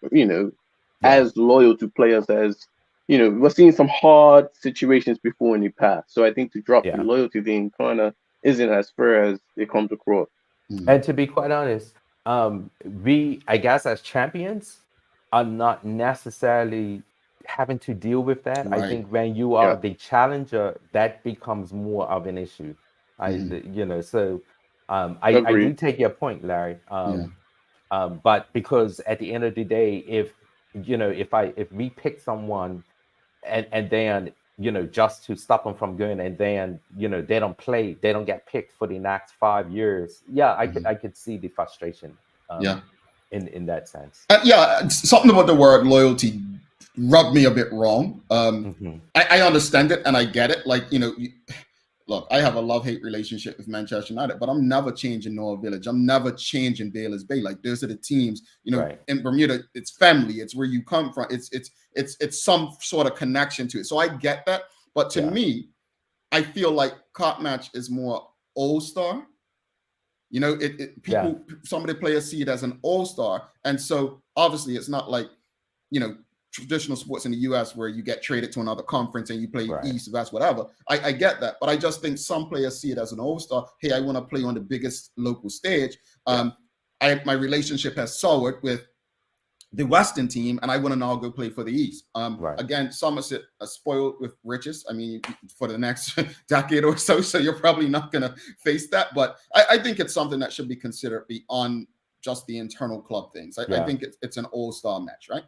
as loyal to players as, we're seeing some hard situations before in the past. So I think to drop the loyalty thing kind of isn't as fair as it comes across. And to be quite honest, we, I guess, as champions, are not necessarily having to deal with that. Right. I think when you are the challenger, that becomes more of an issue. So I do take your point, Larry. But because at the end of the day, if we pick someone and then just to stop them from going, and then they don't play, they don't get picked for the next 5 years. I could see the frustration. In that sense. Something about the word loyalty rubbed me a bit wrong. I understand it and I get it. Like, look, I have a love-hate relationship with Manchester United, but I'm never changing Noah Village. I'm never changing Baylor's Bay. Like, those are the teams, in Bermuda, it's family. It's where you come from. It's some sort of connection to it. So I get that. But to me, I feel like Cop Match is more all-star. Some of the players see it as an all-star. And so obviously it's not like, traditional sports in the US where you get traded to another conference and you play East, West, whatever. I get that. But I just think some players see it as an all-star. Hey, I want to play on the biggest local stage. My relationship has soured with the Western team, and I want to now go play for the East. Again, Somerset are spoiled with riches. I mean, for the next decade or so you're probably not going to face that. But I think it's something that should be considered beyond just the internal club things. I think it's an all-star match, right?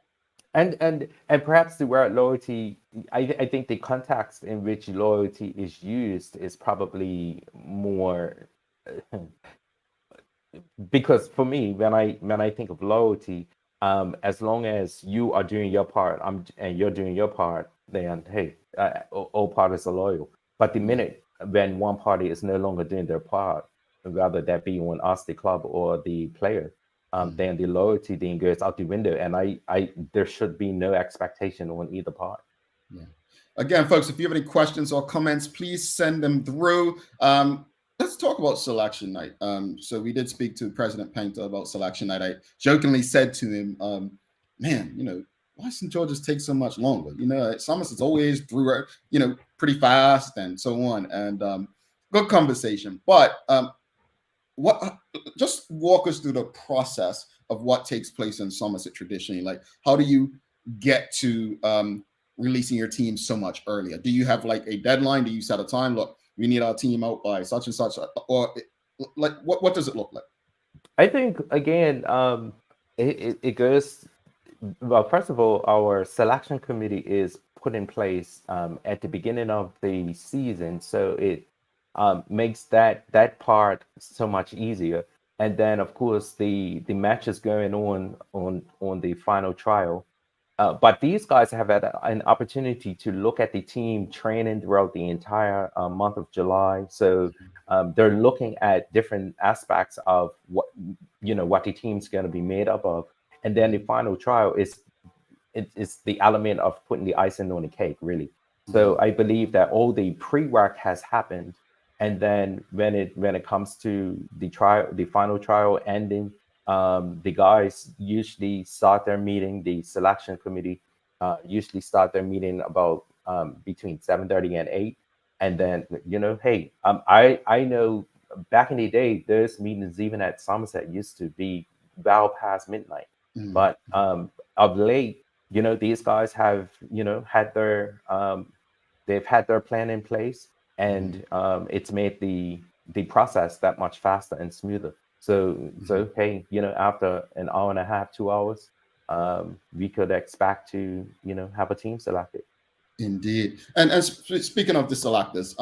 And perhaps the word loyalty, I think the context in which loyalty is used is probably more because for me, when I think of loyalty, as long as you are doing your part, and you're doing your part, then hey, all parties are loyal. But the minute when one party is no longer doing their part, rather that be on us, the club or the player, then the loyalty then goes out the window. And there should be no expectation on either part. Yeah. Again, folks, if you have any questions or comments, please send them through. Let's talk about selection night. So we did speak to President Paynter about selection night. I jokingly said to him, man, why St. George's take so much longer? Somerset's always through, pretty fast and so on. And good conversation. But just walk us through the process of what takes place in Somerset traditionally. Like, how do you get to releasing your team so much earlier? Do you have like a deadline? Do you set a time? Look, we need our team out by such and such, or like what does it look like? I think again, it goes. Well, first of all, our selection committee is put in place at the beginning of the season, so it makes that part so much easier. And then, of course, the matches going on the final trial. But these guys have had an opportunity to look at the team training throughout the entire month of July. So they're looking at different aspects of what the team's going to be made up of. And then the final trial is the element of putting the icing on the cake, really. So I believe that all the pre-work has happened. And then when it comes to the final trial ending, the guys usually start their meeting. The selection committee usually start their meeting about between 7:30 and 8. And then hey, I know back in the day, those meetings even at Somerset used to be well past midnight. But of late, these guys have had their they've had their plan in place, and it's made the process that much faster and smoother. So hey, after an hour and a half, 2 hours, we could expect to have a team selected. Indeed. And speaking of the selectors,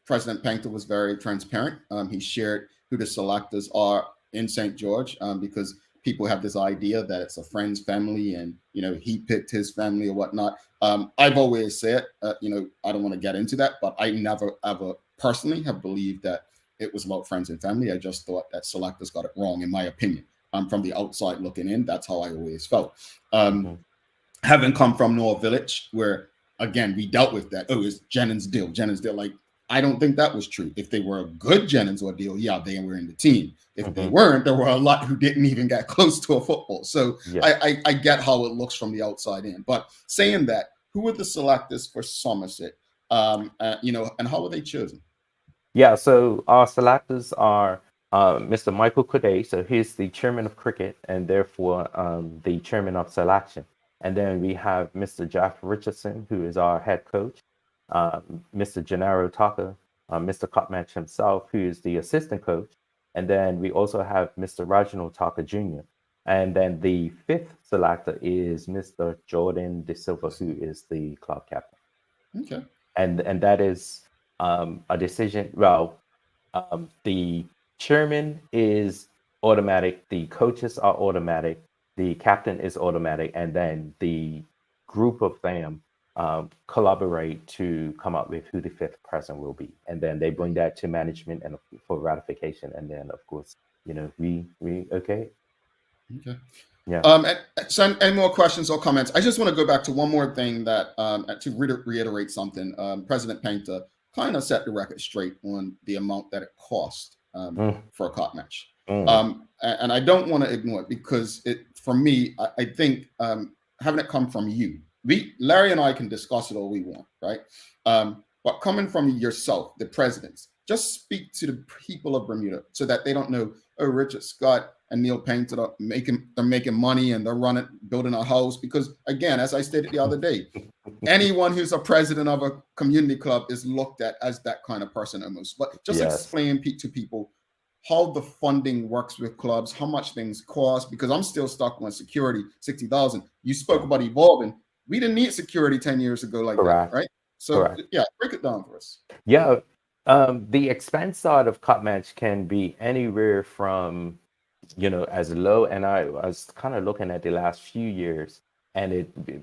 President Paynter was very transparent. He shared who the selectors are in St. George, because people have this idea that it's a friend's family and he picked his family or whatnot. I've always said I don't want to get into that, but I never ever personally have believed that it was about friends and family. I just thought that selectors got it wrong, in my opinion. From the outside looking in, that's how I always felt. Having come from North Village, where again we dealt with that. Oh, it's Jennings deal. Like, I don't think that was true. If they were a good Jennings ordeal, yeah, they were in the team. If they weren't, there were a lot who didn't even get close to a football. So I get how it looks from the outside in. But saying that, who were the selectors for Somerset? And how were they chosen? Yeah, so our selectors are Mr. Michael Corday. So he's the chairman of cricket and therefore the chairman of selection. And then we have Mr. Jeff Richardson, who is our head coach. Mr. Gennaro Tucker, Mr. Cutmatch himself, who is the assistant coach. And then we also have Mr. Reginald Tucker Jr. And then the fifth selector is Mr. Jordan De Silva, who is the club captain. Okay. And that is a decision. Well, the chairman is automatic. The coaches are automatic. The captain is automatic. And then the group of them collaborate to come up with who the fifth person will be, and then they bring that to management and for ratification, and then of course we okay. Yeah. So any more questions or comments? I just want to go back to one more thing that to reiterate something. President Paynter kind of set the record straight on the amount that it cost for a cop match, and I don't want to ignore it, because for me, I think having it come from you. Larry and I can discuss it all we want, right? But coming from yourself, the presidents, just speak to the people of Bermuda so that they don't know, oh, Richard Scott and Neil Paynter are making money and they're building a house. Because again, as I stated the other day, anyone who's a president of a community club is looked at as that kind of person almost. But just explain to people how the funding works with clubs, how much things cost, because I'm still stuck on security, $60,000. You spoke about evolving. We didn't need security 10 years ago like that, right? So break it down for us. Yeah, the expense side of cup match can be anywhere from, as low, and I was kind of looking at the last few years, and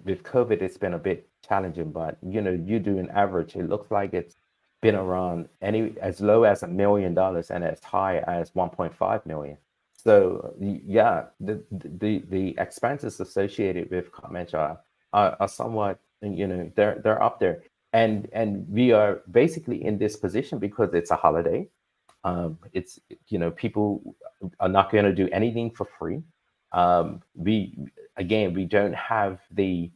with COVID, it's been a bit challenging, but you do an average, it looks like it's been around as low as $1 million and as high as 1.5 million. So yeah, the expenses associated with COPMENT are somewhat, they're up there, and we are basically in this position because it's a holiday. It's people are not going to do anything for free. We don't have the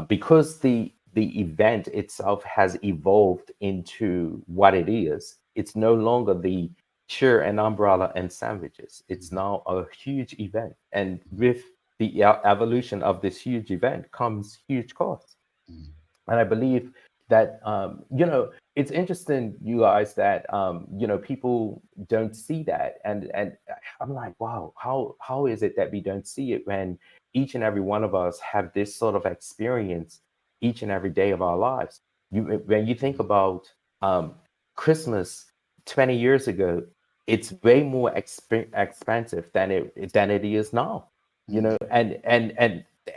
because the event itself has evolved into what it is. It's no longer the cheer and umbrella and sandwiches. It's now a huge event, and with the evolution of this huge event comes huge costs. And I believe that it's interesting, you guys, that people don't see that, and I'm like, wow, how is it that we don't see it when each and every one of us have this sort of experience each and every day of our lives? When you think about Christmas 20 years ago, it's way more expensive than it is now,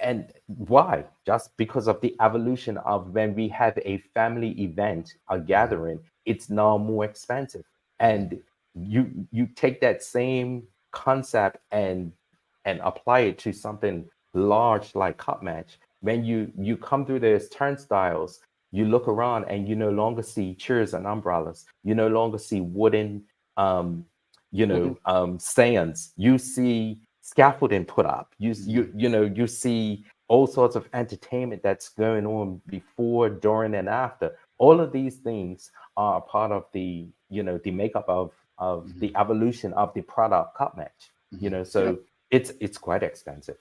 and why? Just because of the evolution of when we have a family event, a gathering, it's now more expensive. And you take that same concept and apply it to something large like cup match. When you come through those turnstiles, you look around and you no longer see chairs and umbrellas. You no longer see wooden stands. You see scaffolding put up. You see all sorts of entertainment that's going on before, during, and after. All of these things are part of the the makeup of the evolution of the product cup match. So it's quite expensive.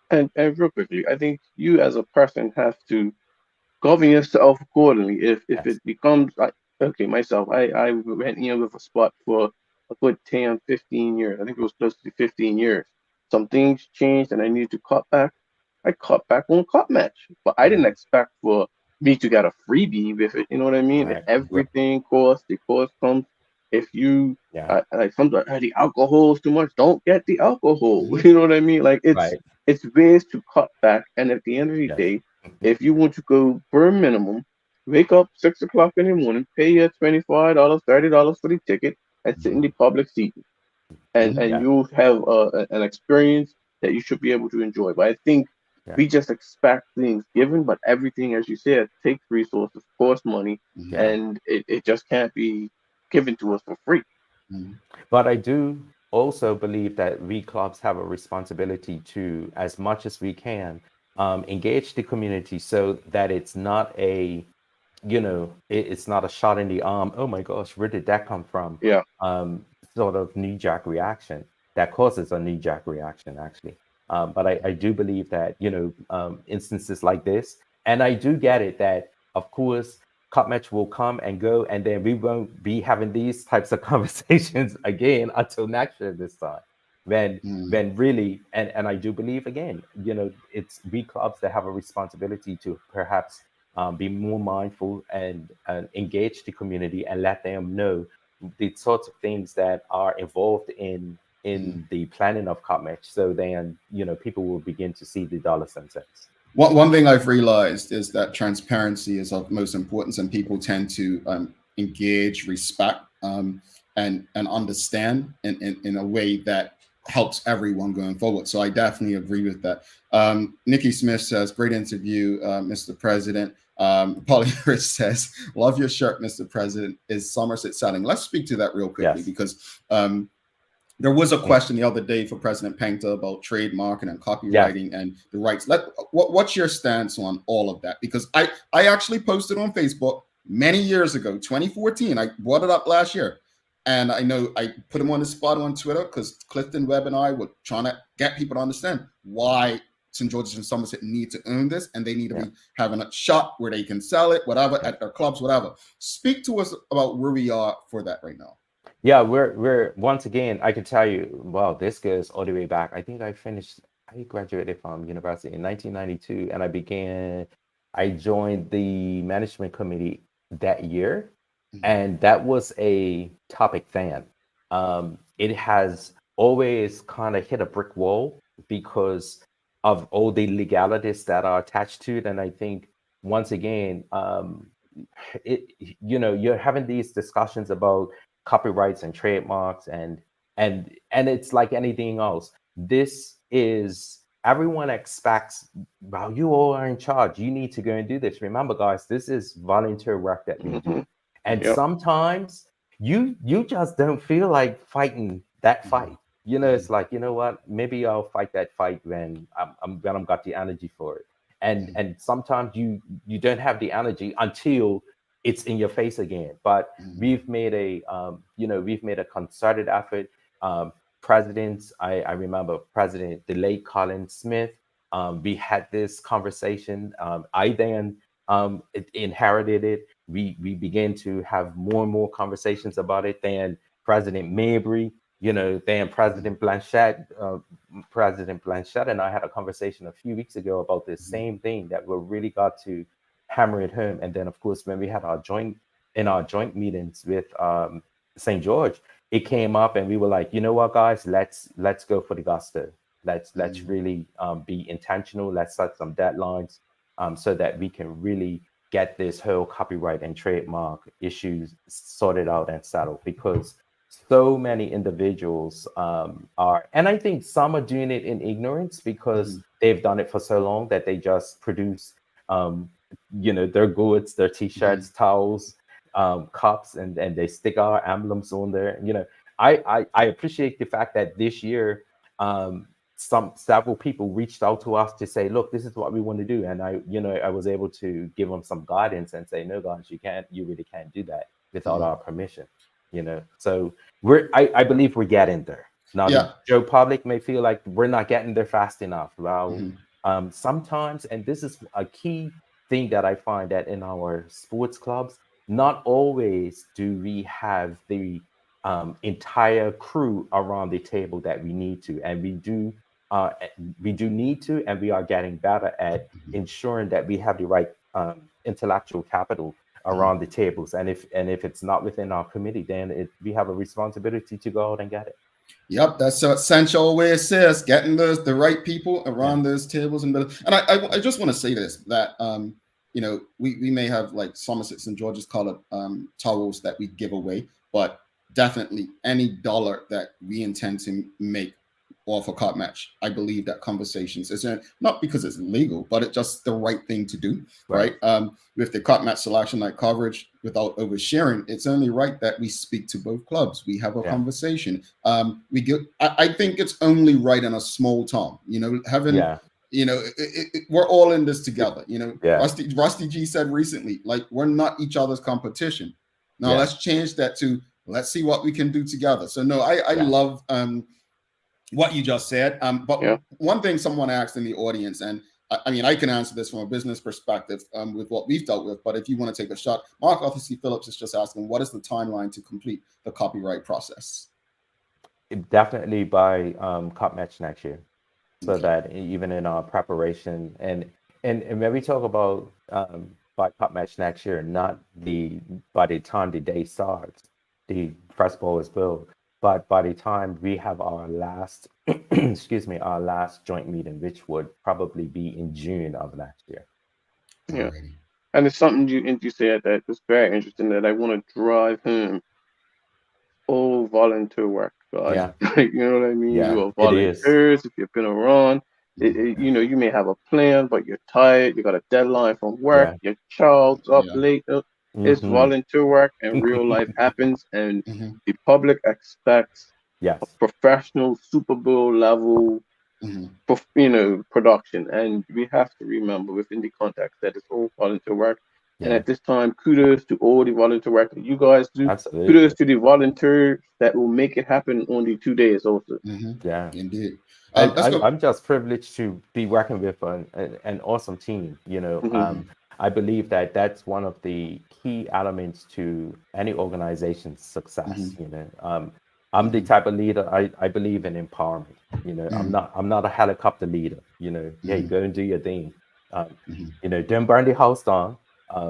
And real quickly, I think you as a person have to govern yourself accordingly. If it becomes like, okay, myself, I went in with a spot for a good 10, 15 years. I think it was close to 15 years. Some things changed and I needed to cut back. I cut back on cut match, but I didn't expect for me to get a freebie with it. You know what I mean? Right. Everything costs. The cost comes. If you like sometimes the alcohol is too much, don't get the alcohol. You know what I mean? Like it's ways to cut back. And at the end of the day, if you want to go bare minimum, wake up 6 o'clock in the morning, pay your $25, $30 for the ticket, and sit in the public seat, and you'll have an experience that you should be able to enjoy. But I think we just expect things given, but everything, as you said, takes resources, costs money, and it just can't be given to us for free. But I do also believe that we clubs have a responsibility to, as much as we can, engage the community so that it's not it's not a shot in the arm. Oh my gosh, where did that come from? Yeah. Sort of knee-jerk reaction that causes a knee-jerk reaction, actually. But I do believe that instances like this, and I do get it that, of course, cup match will come and go, and then we won't be having these types of conversations again until next year this time. When really, and I do believe again, it's we clubs that have a responsibility to perhaps be more mindful and engage the community and let them know the sorts of things that are involved in the planning of cup match, so then people will begin to see the dollars and cents. One thing I've realized is that transparency is of most importance, and people tend to engage, respect, and understand in a way that helps everyone going forward. So I definitely agree with that. Nikki Smith says, great interview, Mr. President. Polly Rich says, love your shirt, Mr. President. Is Somerset selling? Let's speak to that real quickly, because there was a question the other day for President Paynter about trademarking and copywriting and the rights. What's your stance on all of that? Because I actually posted on Facebook many years ago, 2014. I brought it up last year. And I know I put him on the spot on Twitter because Clifton Webb and I were trying to get people to understand why St. George's and Somerset need to own this, and they need to be having a shop where they can sell it, whatever, at their clubs, whatever. Speak to us about where we are for that right now. Yeah, we're once again, I can tell you, wow, this goes all the way back. I think I graduated from university in 1992, and I joined the management committee that year, and that was a topic then. It has always kind of hit a brick wall because of all the legalities that are attached to it, and I think once again, you're having these discussions about copyrights and trademarks, and and it's like anything else. This is, everyone expects, well, you all are in charge, you need to go and do this. Remember, guys, this is volunteer work that we do, and sometimes you just don't feel like fighting that fight. You know, it's like, you know what, maybe I'll fight that fight when I'm got the energy for it. And sometimes you don't have the energy until it's in your face again. But we've made a we've made a concerted effort. Presidents, I remember the late Colin Smith. We had this conversation. I then inherited it. We began to have more and more conversations about it. Then President Mabry, then President Blanchett, and I had a conversation a few weeks ago about this same thing, that we really got to hammer it home. And then, of course, when we had our joint meetings with St. George, it came up, and we were like, you know what, guys, let's go for the gusto. Let's really be intentional. Let's set some deadlines so that we can really get this whole copyright and trademark issues sorted out and settled, because so many individuals are, and I think some are doing it in ignorance because they've done it for so long that they just produce, their goods, their t-shirts, towels, cups, and they stick our emblems on there. I appreciate the fact that this year, several people reached out to us to say, look, this is what we want to do. And I was able to give them some guidance and say, no, guys, you really can't do that without our permission. So I believe we're getting there. Now, the Joe public may feel like we're not getting there fast enough. Well, sometimes, and this is a key thing that I find, that in our sports clubs, not always do we have the entire crew around the table that we need to, and we do need to, and we are getting better at ensuring that we have the right intellectual capital around the tables. And if it's not within our committee, then we have a responsibility to go out and get it. Yep, that's what Sancho always says: getting the right people around those tables. And I just want to say this, that we may have, like Somerset and George's call it, towels that we give away, but definitely any dollar that we intend to make off a cup match, I believe that conversations is not because it's legal, but it's just the right thing to do, right? With the cup match selection night coverage, without oversharing, it's only right that we speak to both clubs. We have a conversation. I think it's only right in a small town, having. We're all in this together. Rusty G said recently, like, we're not each other's competition. Now let's change that to, let's see what we can do together. So no, I love what you just said. But one thing someone asked in the audience, and I mean, I can answer this from a business perspective with what we've dealt with, but if you want to take a shot, Mark Arthur C. Phillips is just asking, what is the timeline to complete the copyright process? Definitely by cup match next year. So that even in our preparation, and when we talk about by cup match next year, not by the time the day starts, the first ball is built, but by the time we have our last our last joint meeting, which would probably be in June of next year. Yeah, and it's something you said that was very interesting, that I want to drive home. All volunteer work, guys. You know what I mean? You are volunteers. If you've been around, you may have a plan, but you're tired. You got a deadline from work. Your child's up late. It's volunteer work, and real life happens, and the public expects a professional Super Bowl level, production. And we have to remember, within the context, that it's all volunteer work. And at this time, kudos to all the volunteer work that you guys do. Absolutely. Kudos to the volunteers that will make it happen on the 2 days also. Yeah, indeed. I'm just privileged to be working with an awesome team. I believe that that's one of the key elements to any organization's success. I'm the type of leader, I believe in empowerment. I'm not a helicopter leader. Hey, go and do your thing. Don't burn the house down.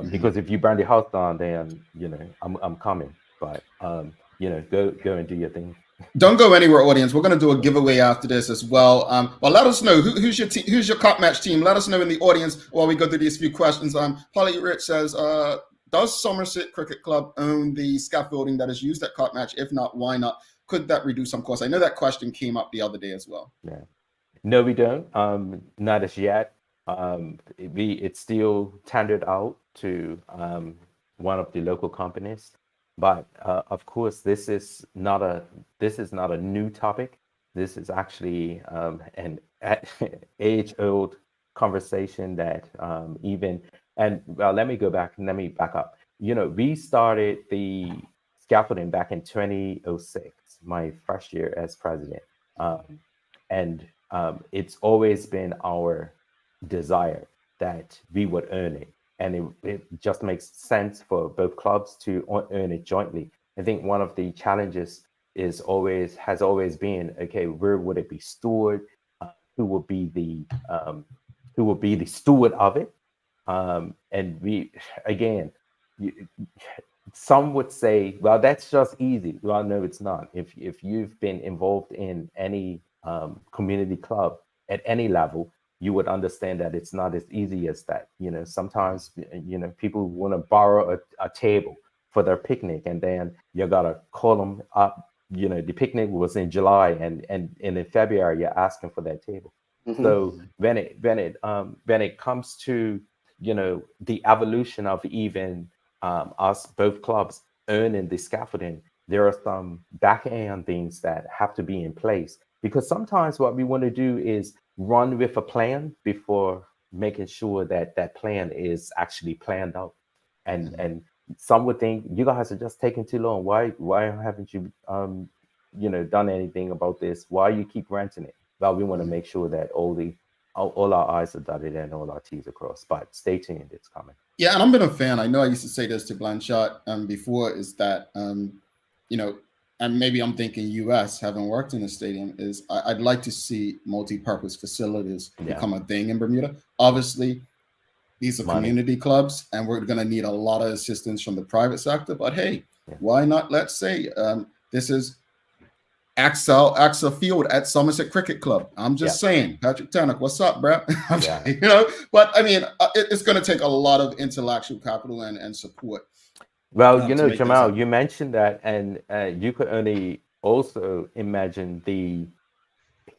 Because if you burn the house down, then I'm coming. But go and do your thing. Don't go anywhere, audience. We're going to do a giveaway after this as well. But let us know who's your team, who's your cup match team. Let us know in the audience while we go through these few questions. Polly Rich says, does Somerset Cricket Club own the scaffolding that is used at cup match? If not, why not? could that reduce some costs? I know that question came up the other day as well. Yeah. No, we don't. Not as yet. It's still tendered out to one of the local companies, but of course, this is not a new topic. This is actually an age-old conversation that let me back up. We started the scaffolding back in 2006, my first year as president, and it's always been our desire that we would earn it, and it just makes sense for both clubs to earn it jointly. I think one of the challenges has always been, okay, where would it be stored? Who will be the steward of it? And we, again, some would say, well, that's just easy. Well, no, it's not. If you've been involved in any community club at any level, you would understand that it's not as easy as that. Sometimes, people want to borrow a table for their picnic, and then you gotta call them up. The picnic was in July, and in February you're asking for that table. Mm-hmm. So when it comes to the evolution of even us both clubs earning the scaffolding, there are some back end things that have to be in place, because sometimes what we want to do is run with a plan before making sure that that plan is actually planned out. And some would think, you guys are just taking too long. Why haven't you done anything about this? Why you keep renting it? Well, we want to make sure that all our I's are dotted and all our T's are crossed. But stay tuned, it's coming. Yeah, and I've been a fan. I know I used to say this to Blanchard before, is that and maybe I'm thinking US, having worked in the stadium, is I'd like to see multi-purpose facilities become a thing in Bermuda. Obviously, these are community clubs, and we're going to need a lot of assistance from the private sector. But hey, why not? Let's say this is AXA Field at Somerset Cricket Club. I'm just saying, Patrick Tannock, what's up, bro? But I mean, it's going to take a lot of intellectual capital and support. Well, Jamal, you mentioned that, and you could only also imagine the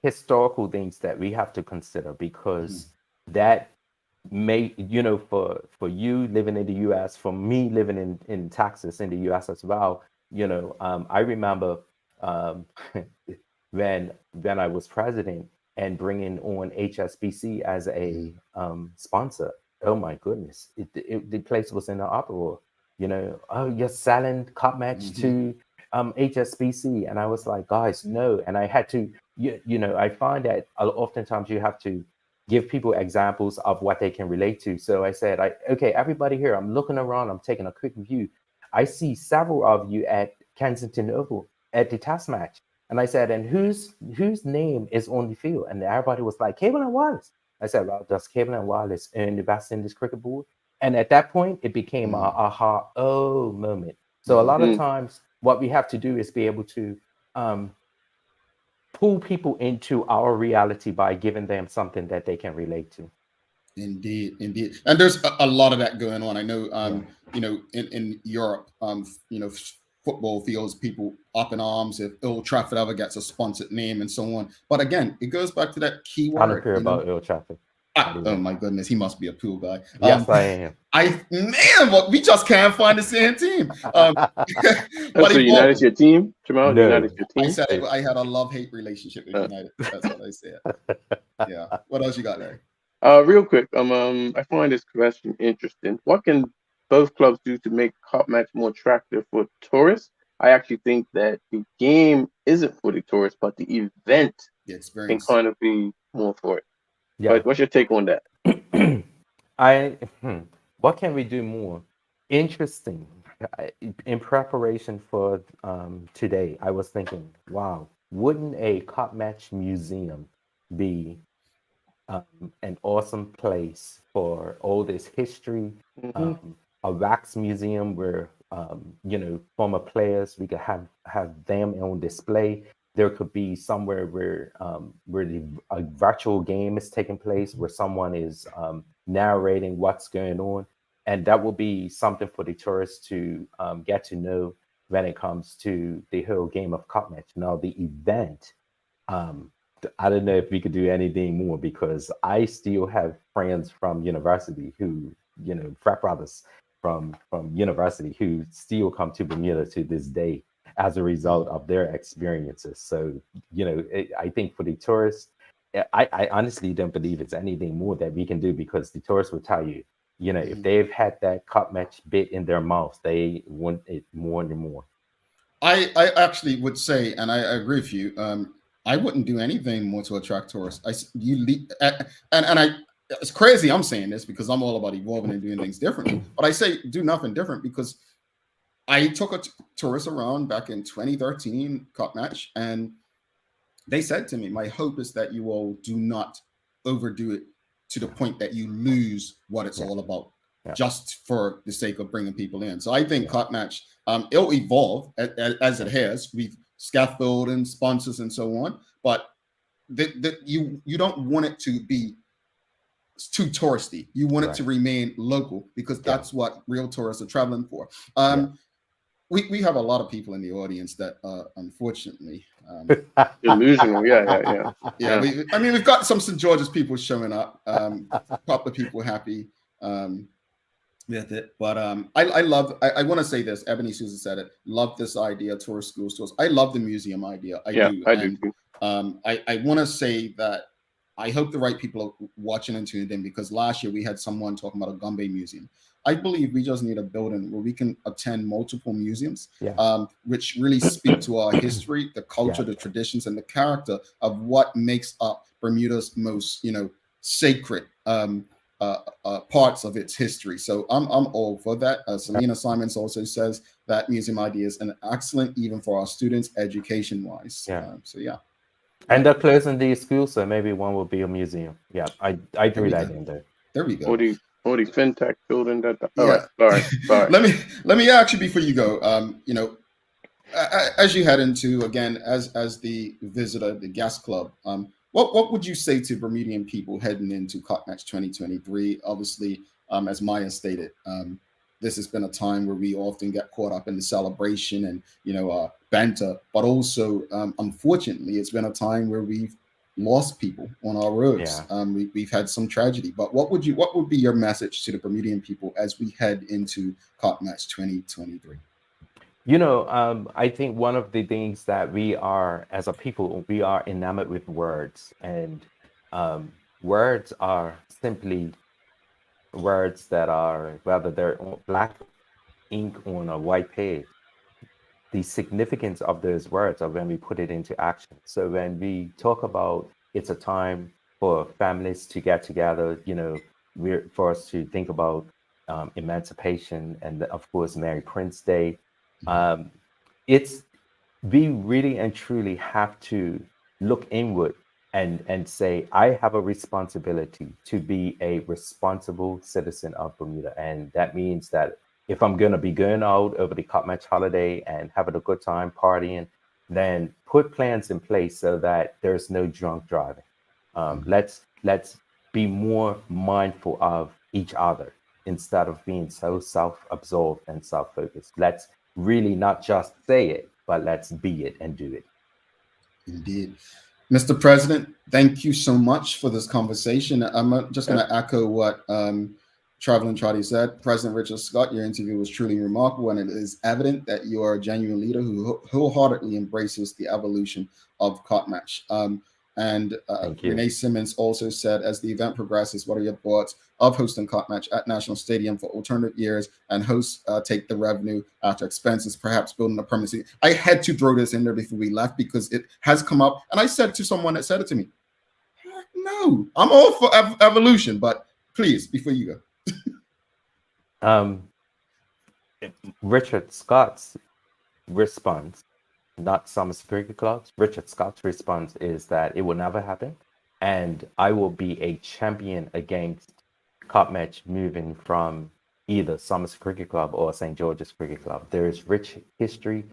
historical things that we have to consider, because that may, for you living in the US, for me living in Texas, in the US as well, I remember when I was president and bringing on HSBC as a sponsor. Oh my goodness, the place was in an uproar. Oh, you're selling cup match to HSBC, and I was like, guys, no. And I had to, I find that oftentimes you have to give people examples of what they can relate to. So I said, okay, everybody here, I'm looking around, I'm taking a quick view. I see several of you at Kensington Oval at the test match. And I said, and whose name is on the field? And everybody was like, Cable and Wireless. I said, well, does Cable and Wireless earn the West Indies cricket board? And at that point, it became a aha, moment. So a lot of times what we have to do is be able to pull people into our reality by giving them something that they can relate to. Indeed. And there's a lot of that going on. I know, in Europe, football fields, people up in arms if Old Trafford ever gets a sponsored name and so on. But again, it goes back to that key word. I don't care about Old Trafford. Oh my goodness, he must be a pool guy. Yes, I am. We just can't find the same team. So United's your team, Jamal? No. United's your team? I said I had a love-hate relationship with United. That's what I said. Yeah. What else you got, Larry? Real quick, I find this question interesting. What can both clubs do to make cup match more attractive for tourists? I actually think that the game isn't for the tourists, but the event can kind of be more for it. Yeah. But what's your take on that? What can we do more? Interesting. In preparation for today, I was thinking, wow, wouldn't a cup match museum be an awesome place for all this history? A wax museum where former players, we could have them on display. There could be somewhere where a virtual game is taking place, where someone is narrating what's going on, and that will be something for the tourists to get to know when it comes to the whole game of cup match. Now the event, I don't know if we could do anything more, because I still have friends from university who, frat brothers from university who still come to Bermuda to this day as a result of their experiences. So, I think for the tourists, I honestly don't believe it's anything more that we can do, because the tourists will tell you, if they've had that cup match bit in their mouth, they want it more and more. I actually would say, and I agree with you. I wouldn't do anything more to attract tourists. It's crazy I'm saying this, because I'm all about evolving and doing things differently. But I say do nothing different, because I took a tourist around back in 2013 cup match, and they said to me, my hope is that you all do not overdo it to the point that you lose what it's all about, just for the sake of bringing people in. So I think cup match, it'll evolve as it has. We've scaffolding, sponsors, and so on. But you don't want it to be too touristy. You want it to remain local, because that's what real tourists are traveling for. We have a lot of people in the audience that unfortunately delusional. Yeah. We've got some St. George's people showing up. Couple of people happy with it, but I want to say this. Ebony Susan said it. Love this idea, tourist schools, tours. I love the museum idea. I do. I want to say that I hope the right people are watching and tuned in, because last year we had someone talking about a Gombe museum. I believe we just need a building where we can attend multiple museums, which really speak to our history, the culture, the traditions, and the character of what makes up Bermuda's most, sacred parts of its history. So I'm all for that. Selena Simons also says that museum idea is an excellent, even for our students, education-wise. And they're closing these schools, so maybe one will be a museum. Yeah, I threw that in there. There we go. Or the fintech building that. Right, sorry. let me actually, before you go, as you head into, again, as the visitor, the guest club, what would you say to Bermudian people heading into Cup Match 2023? Obviously, as Maya stated, this has been a time where we often get caught up in the celebration and banter, but also, unfortunately, it's been a time where we've lost people on our roads. We've had some tragedy. But what would be your message to the Bermudian people as we head into Cup Match 2023? I think one of the things that we are, as a people, we are enamored with words, and words are simply words that are, whether they're black ink on a white page, the significance of those words are when we put it into action. So when we talk about it's a time for families to get together, for us to think about emancipation and, of course, Mary Prince Day, we really and truly have to look inward and say, I have a responsibility to be a responsible citizen of Bermuda. And that means that if I'm going to be going out over the Cup Match holiday and having a good time partying, then put plans in place so that there's no drunk driving. Let's be more mindful of each other instead of being so self-absorbed and self-focused. Let's really not just say it, but let's be it and do it. Indeed. Mr. President, thank you so much for this conversation. I'm just going to echo what Traveling Trotty said. President Richard Scott, your interview was truly remarkable, and it is evident that you are a genuine leader who wholeheartedly embraces the evolution of Cup Match. Renee Simmons also said, as the event progresses, what are your thoughts of hosting Cup Match at National Stadium for alternative years, and hosts take the revenue after expenses, perhaps building a permanency? I had to throw this in there before we left because it has come up, and I said to someone that said it to me, no, I'm all for evolution, but please, before you go. Richard Scott's response, not Summers Cricket Club's, Richard Scott's response is that it will never happen, and I will be a champion against Cup Match moving from either Summers Cricket Club or St. George's Cricket Club. There is rich history.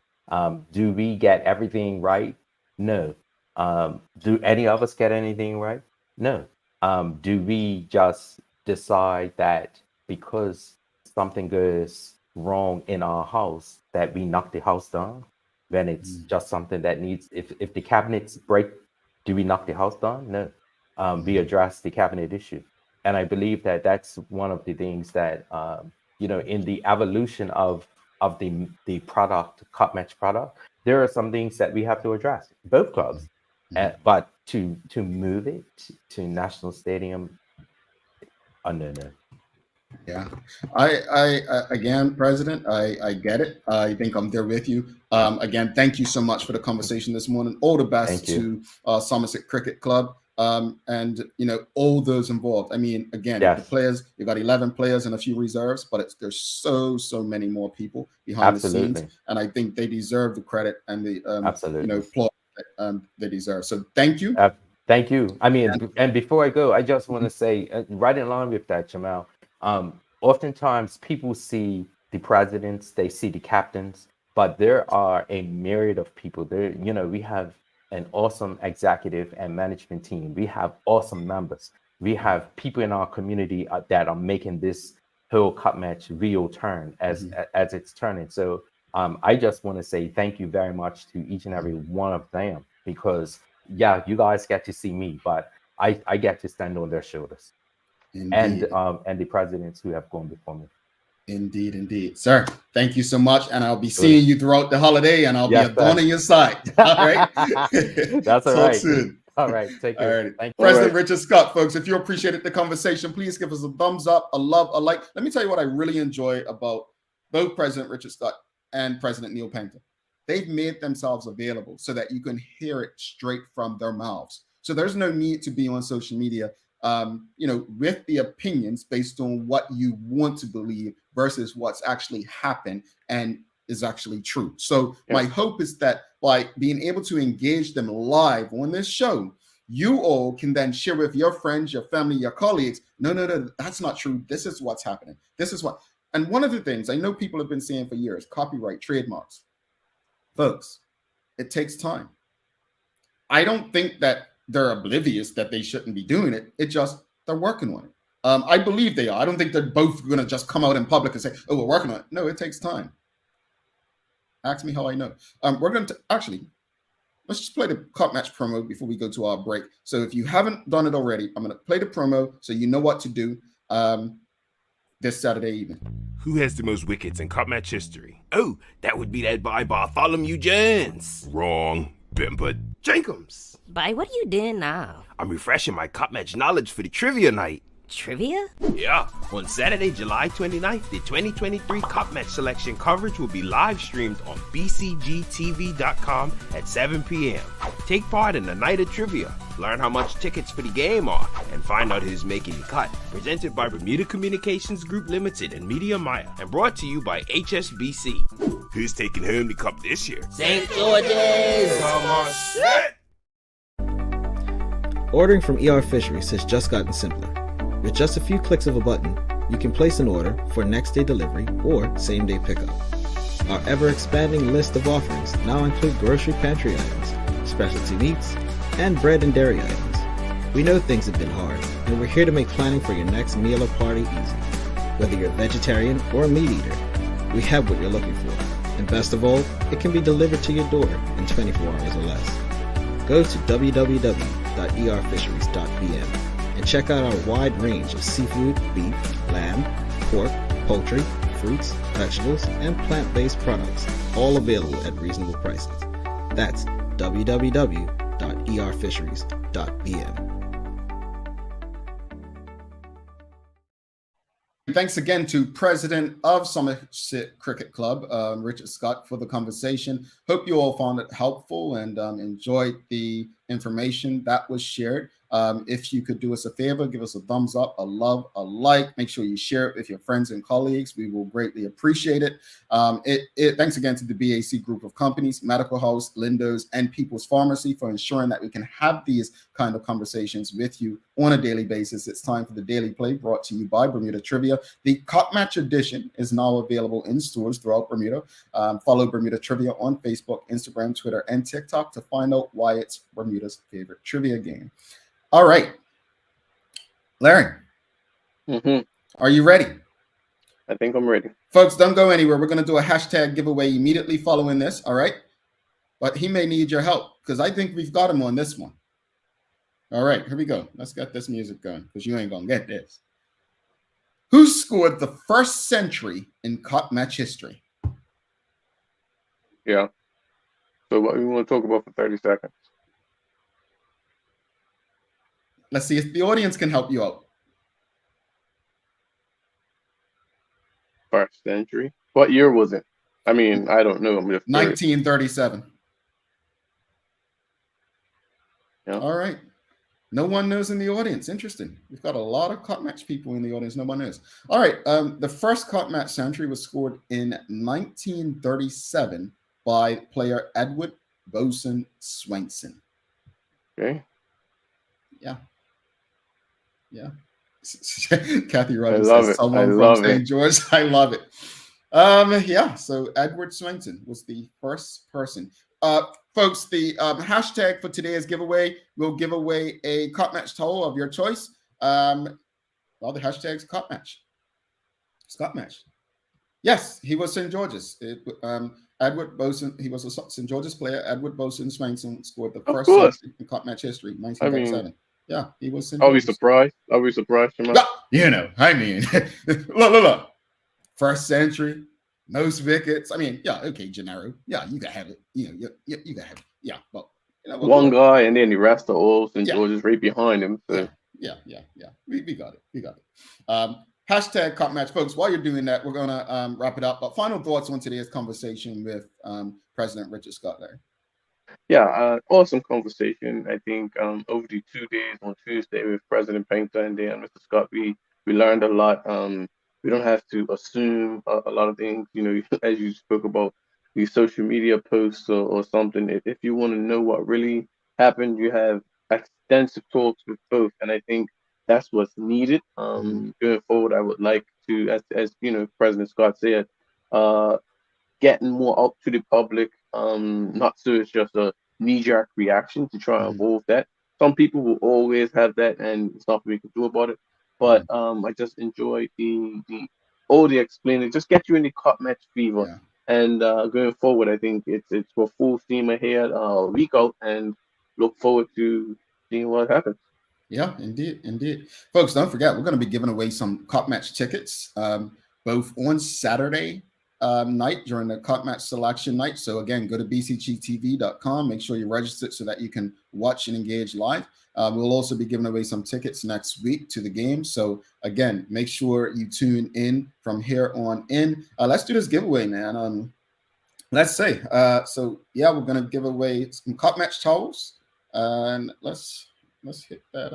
Do we get everything right? No. Do any of us get anything right? No. Do we just decide that because something goes wrong in our house that we knock the house down when it's just something that needs, if the cabinets break, do we knock the house down? No. We address the cabinet issue. And I believe that that's one of the things that, in the evolution of the product, cup match product, there are some things that we have to address, both clubs. But to move it to National Stadium, no. Yeah, I again, President, I get it. I think I'm there with you. Again, thank you so much for the conversation this morning. All the best to Somerset Cricket Club, and all those involved. I mean, again, the players. You got 11 players and a few reserves, but there's so many more people behind the scenes, and I think they deserve the credit and the applause they deserve. So thank you. Thank you. I mean, and before I go, I just want to say, right in line with that, Jamal. Oftentimes people see the presidents, they see the captains, but there are a myriad of people there. We have an awesome executive and management team. We have awesome members. We have people in our community that are making this whole cup match real turn as it's turning. So I just want to say thank you very much to each and every one of them, because you guys get to see me, but I get to stand on their shoulders. Indeed. And the presidents who have gone before me. Indeed, sir. Thank you so much, and I'll be seeing you throughout the holiday, and I'll be on your side. All right, that's all right. Soon. All right, take care. All right. Thank you. President Richard Scott, folks. If you appreciated the conversation, please give us a thumbs up, a love, a like. Let me tell you what I really enjoy about both President Richard Scott and President Neil Paynter. They've made themselves available so that you can hear it straight from their mouths. So there's no need to be on social media with the opinions based on what you want to believe versus what's actually happened and is actually true. So my hope is that by being able to engage them live on this show, you all can then share with your friends, your family, your colleagues. No, that's not true. This is what's happening. This is what. And one of the things I know people have been saying for years, copyright, trademarks. Folks, it takes time. I don't think that they're oblivious that they shouldn't be doing it. It just, they're working on it. I believe they are. I don't think they're both going to just come out in public and say, oh, we're working on it. No, it takes time. Ask me how I know. We're going to let's just play the cup match promo before we go to our break. So if you haven't done it already, I'm going to play the promo so you know what to do this Saturday evening. Who has the most wickets in cup match history? Oh, that would be that by Bartholomew Jones. Wrong. Bimba Jenkins. By what are you doing now? I'm refreshing my cup match knowledge for the trivia night. Trivia? Yeah. On Saturday, July 29th, the 2023 Cup Match Selection coverage will be live streamed on bcgtv.com at 7 p.m. Take part in the night of trivia. Learn how much tickets for the game are and find out who's making the cut. Presented by Bermuda Communications Group Limited and Media Maya, and brought to you by HSBC. Who's taking home the cup this year? St. George's! Come on, set! Ordering from ER Fisheries has just gotten simpler. With just a few clicks of a button, you can place an order for next-day delivery or same-day pickup. Our ever-expanding list of offerings now include grocery pantry items, specialty meats, and bread and dairy items. We know things have been hard, and we're here to make planning for your next meal or party easy. Whether you're a vegetarian or a meat eater, we have what you're looking for. And best of all, it can be delivered to your door in 24 hours or less. Go to www.erfisheries.bm and check out our wide range of seafood, beef, lamb, pork, poultry, fruits, vegetables, and plant-based products, all available at reasonable prices. That's www.erfisheries.bm. Thanks again to President of Somerset Cricket Club, Richard Scott, for the conversation. Hope you all found it helpful and enjoyed the information that was shared. If you could do us a favor, give us a thumbs up, a love, a like. Make sure you share it with your friends and colleagues. We will greatly appreciate it. Thanks again to the BAC group of companies, Medical House, Lindo's, and People's Pharmacy for ensuring that we can have these kind of conversations with you on a daily basis. It's time for the Daily Play, brought to you by Bermuda Trivia. The Cup Match Edition is now available in stores throughout Bermuda. Follow Bermuda Trivia on Facebook, Instagram, Twitter, and TikTok to find out why it's Bermuda's favorite trivia game. All right, Larry, are you ready? I think I'm ready. Folks, don't go anywhere. We're going to do a hashtag giveaway immediately following this, all right? But he may need your help because I think we've got him on this one. All right, here we go. Let's get this music going because you ain't going to get this. Who scored the first century in cup match history? Yeah. So what we want to talk about for 30 seconds? Let's see if the audience can help you out. First century. What year was it? I mean, I don't know. 1937. Yeah. All right. No one knows in the audience. Interesting. We've got a lot of cup match people in the audience. No one knows. All right. The first cup match century was scored in 1937 by player Edward Boson Swainson. Okay. Yeah. Yeah. Kathy Rogers love says it. someone I from love St. it. George. I love it. Yeah. So Edward Swainson was the first person. Folks, the hashtag for today's giveaway will give away a cup match towel of your choice. Well, the hashtag's cup match. It's cup match. Yes, he was St. George's. Edward Boson, he was a St. George's player. Edward Boson Swainson scored the first century in cup match history, 1937. Yeah, he was St. I'll be George's. surprised. I'll be surprised. You know, I mean, look. First century, most wickets. I mean, yeah, okay, Gennaro. Yeah, you can have it. You know, you can have it. Yeah, but you know, one guy, and then the rest are all St. George's right behind him. So. Yeah. We got it. We got it. Hashtag cup match, folks. While you're doing that, we're gonna wrap it up. But final thoughts on today's conversation with President Richard Scott, Larry. Yeah, awesome conversation. I think over the 2 days on Tuesday with President Paynter and then Mr. Scott, we learned a lot. We don't have to assume a lot of things. You know, as you spoke about these social media posts or something. If you want to know what really happened, you have extensive talks with both, and I think that's what's needed. Going forward, I would like to, as you know, President Scott said, getting more up to the public. Not so it's just a knee-jerk reaction to try and evolve that. Some people will always have that, and it's nothing we can do about it. But I just enjoy all the explaining. Just get you in the cup match fever. Yeah. And going forward, I think it's for full steam ahead, week out, and look forward to seeing what happens. Yeah, indeed. Folks, don't forget, we're going to be giving away some cup match tickets, both on Saturday night during the cup match selection night. So again, go to bcgtv.com. Make sure you're registered so that you can watch and engage live. We'll also be giving away some tickets next week to the game. So again, make sure you tune in from here on in. Let's do this giveaway, man. Let's say, so yeah, we're going to give away some cup match towels, and let's hit that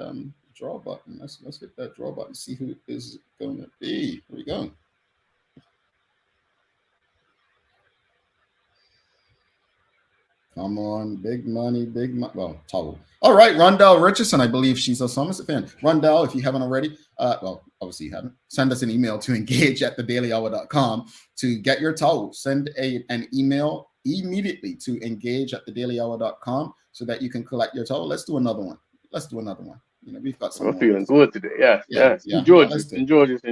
draw button. Let's hit that draw button. See who is going to be. Here we go. Come on, big money. Well, towel. All right, Rondell Richardson. I believe she's a Somerset fan. Rondell, if you haven't already, well, obviously you haven't. Send us an email to engage@thedailyhour.com to get your towel. Send an email immediately to engage@thedailyhour.com so that you can collect your towel. Let's do another one. You know, we've got some. I'm feeling good today. Yeah. St. George's in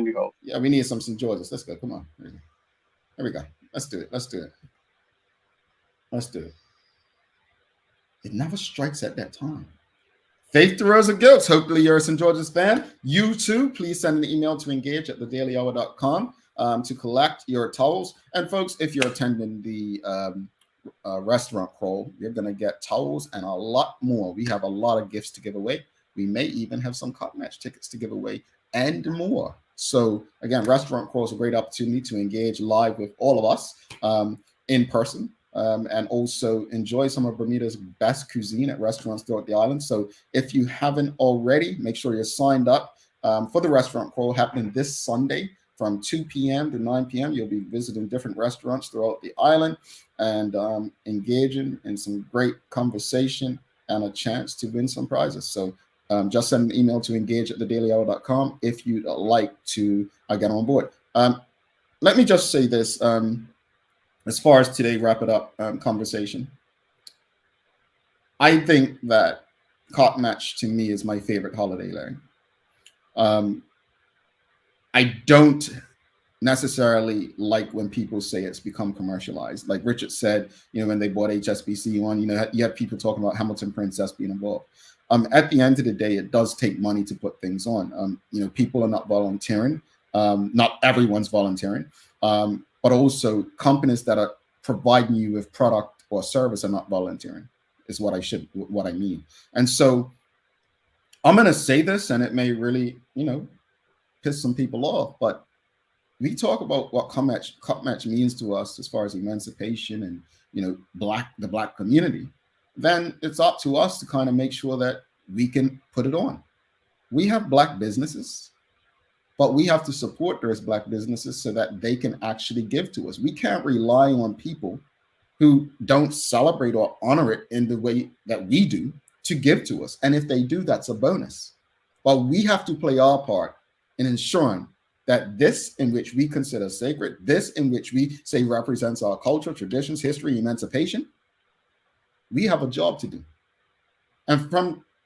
the house. Yeah, we need some St. George's. Let's go. Come on. There we go. Let's do it. It never strikes at that time. Faith Throws of Guilt. Hopefully you're a St. George's fan. You too, please send an email to engage@thedailyhour.com to collect your towels. And folks, if you're attending the restaurant crawl, you're going to get towels and a lot more. We have a lot of gifts to give away. We may even have some cup match tickets to give away and more. So again, restaurant crawl is a great opportunity to engage live with all of us in person. And also enjoy some of Bermuda's best cuisine at restaurants throughout the island. So if you haven't already, make sure you're signed up for the restaurant crawl happening this Sunday from 2 p.m. to 9 p.m. You'll be visiting different restaurants throughout the island and engaging in some great conversation and a chance to win some prizes. So just send an email to engage@thedailyhour.com if you'd like to get on board. Let me just say this. As far as today, wrap it up conversation. I think that cup match to me is my favorite holiday, Larry. I don't necessarily like when people say it's become commercialized. Like Richard said, when they bought HSBC on, you had people talking about Hamilton Princess being involved. At the end of the day, it does take money to put things on. People are not volunteering. Not everyone's volunteering, but also companies that are providing you with product or service are not volunteering, is what I mean. And so I'm going to say this, and it may really, piss some people off, but we talk about what cup match means to us as far as emancipation and the black community. Then it's up to us to kind of make sure that we can put it on. We have black businesses, but we have to support those black businesses so that they can actually give to us. We can't rely on people who don't celebrate or honor it in the way that we do to give to us. And if they do, that's a bonus. But we have to play our part in ensuring that this in which we consider sacred, this in which we say represents our culture, traditions, history, emancipation, we have a job to do. And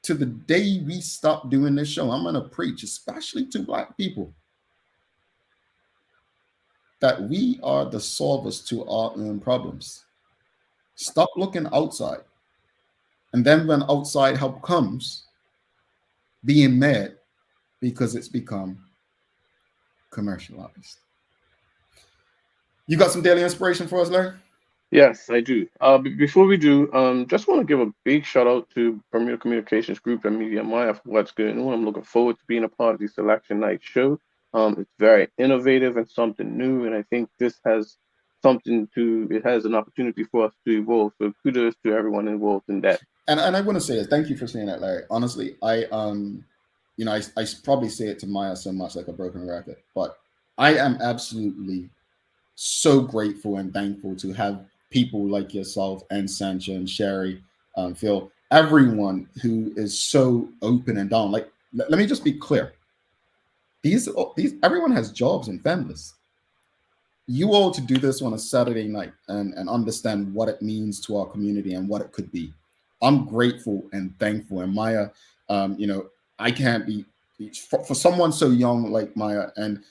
to the day we stop doing this show, I'm going to preach, especially to black people, that we are the solvers to our own problems. Stop looking outside. And then when outside help comes, being mad because it's become commercialized. You got some daily inspiration for us, Larry? Yes, I do. Before we do, just want to give a big shout out to Bermuda Communications Group and Media Maya for what's going on. I'm looking forward to being a part of the Selection Night show. It's very innovative and something new, and I think this has it has an opportunity for us to evolve. So kudos to everyone involved in that. And I want to say this, thank you for saying that, Larry. Honestly, I probably say it to Maya so much like a broken record, but I am absolutely so grateful and thankful to have people like yourself and Sancha and Sherry, Phil, everyone who is so open and down. Like, let me just be clear. These everyone has jobs and families. You all to do this on a Saturday night and understand what it means to our community and what it could be. I'm grateful and thankful. And Maya, I can't be for someone so young like Maya, and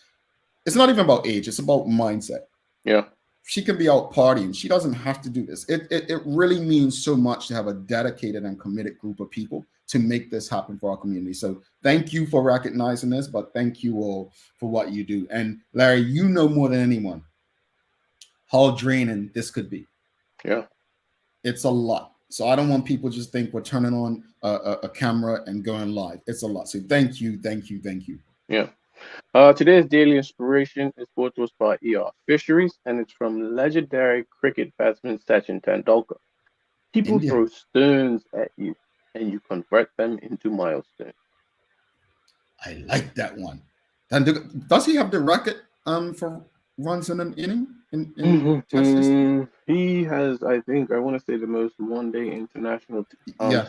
it's not even about age, it's about mindset. Yeah. She can be out partying. She doesn't have to do this. It really means so much to have a dedicated and committed group of people to make this happen for our community. So thank you for recognizing this, but thank you all for what you do. And Larry, you know more than anyone how draining this could be. Yeah. It's a lot. So I don't want people just think we're turning on a camera and going live. It's a lot. So thank you. Yeah. Today's daily inspiration is brought to us by ER Fisheries, and it's from legendary cricket batsman Sachin Tendulkar. People throw stones at you, and you convert them into milestones. I like that one. Does he have the record for runs in an inning in Test history? He has, I think, I want to say the most one-day international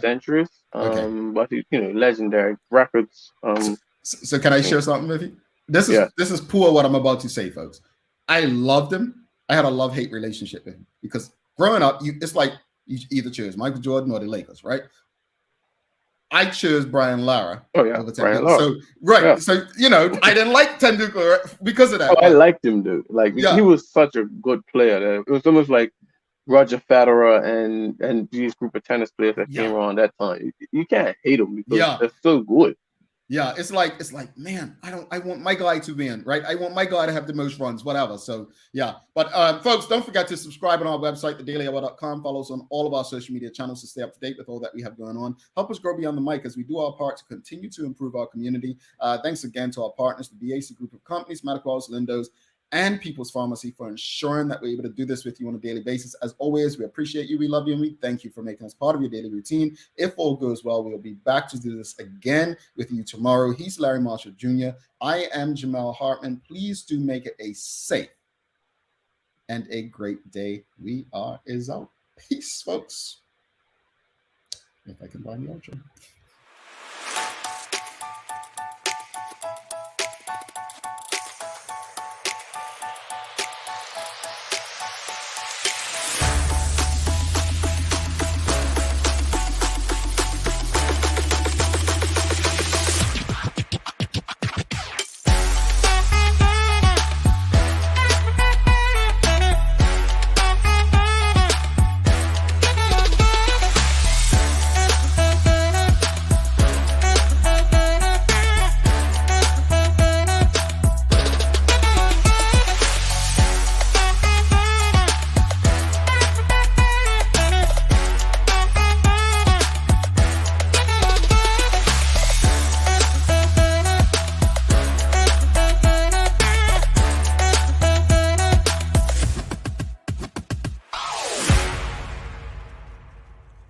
centuries. But he, legendary records. So can I share something with you? This is poor what I'm about to say, folks. I loved him. I had a love-hate relationship with him because growing up, it's like you either choose Michael Jordan or the Lakers, right? I chose Brian Lara. Oh yeah, Brian Lara. So so I didn't like Tendulkar because of that. I liked him, dude. Like he was such a good player. It was almost like Roger Federer and these group of tennis players that came around that time. You can't hate them because they're so good. Yeah, it's like, man, I want my guy to win, right? I want my guy to have the most runs, whatever. So yeah, but folks, don't forget to subscribe on our website, thedailyhour.com. Follow us on all of our social media channels to stay up to date with all that we have going on. Help us grow beyond the mic as we do our part to continue to improve our community. Thanks again to our partners, the BAC group of companies, Medicals, Lindos, and People's Pharmacy for ensuring that we're able to do this with you on a daily basis. As always, we appreciate you, we love you, and we thank you for making us part of your daily routine. If all goes well, we'll be back to do this again with you tomorrow. He's Larry Marshall Jr. I am Jamel Hartman. Please do make it a safe and a great day. We are out. Peace, folks. If I can find the outro.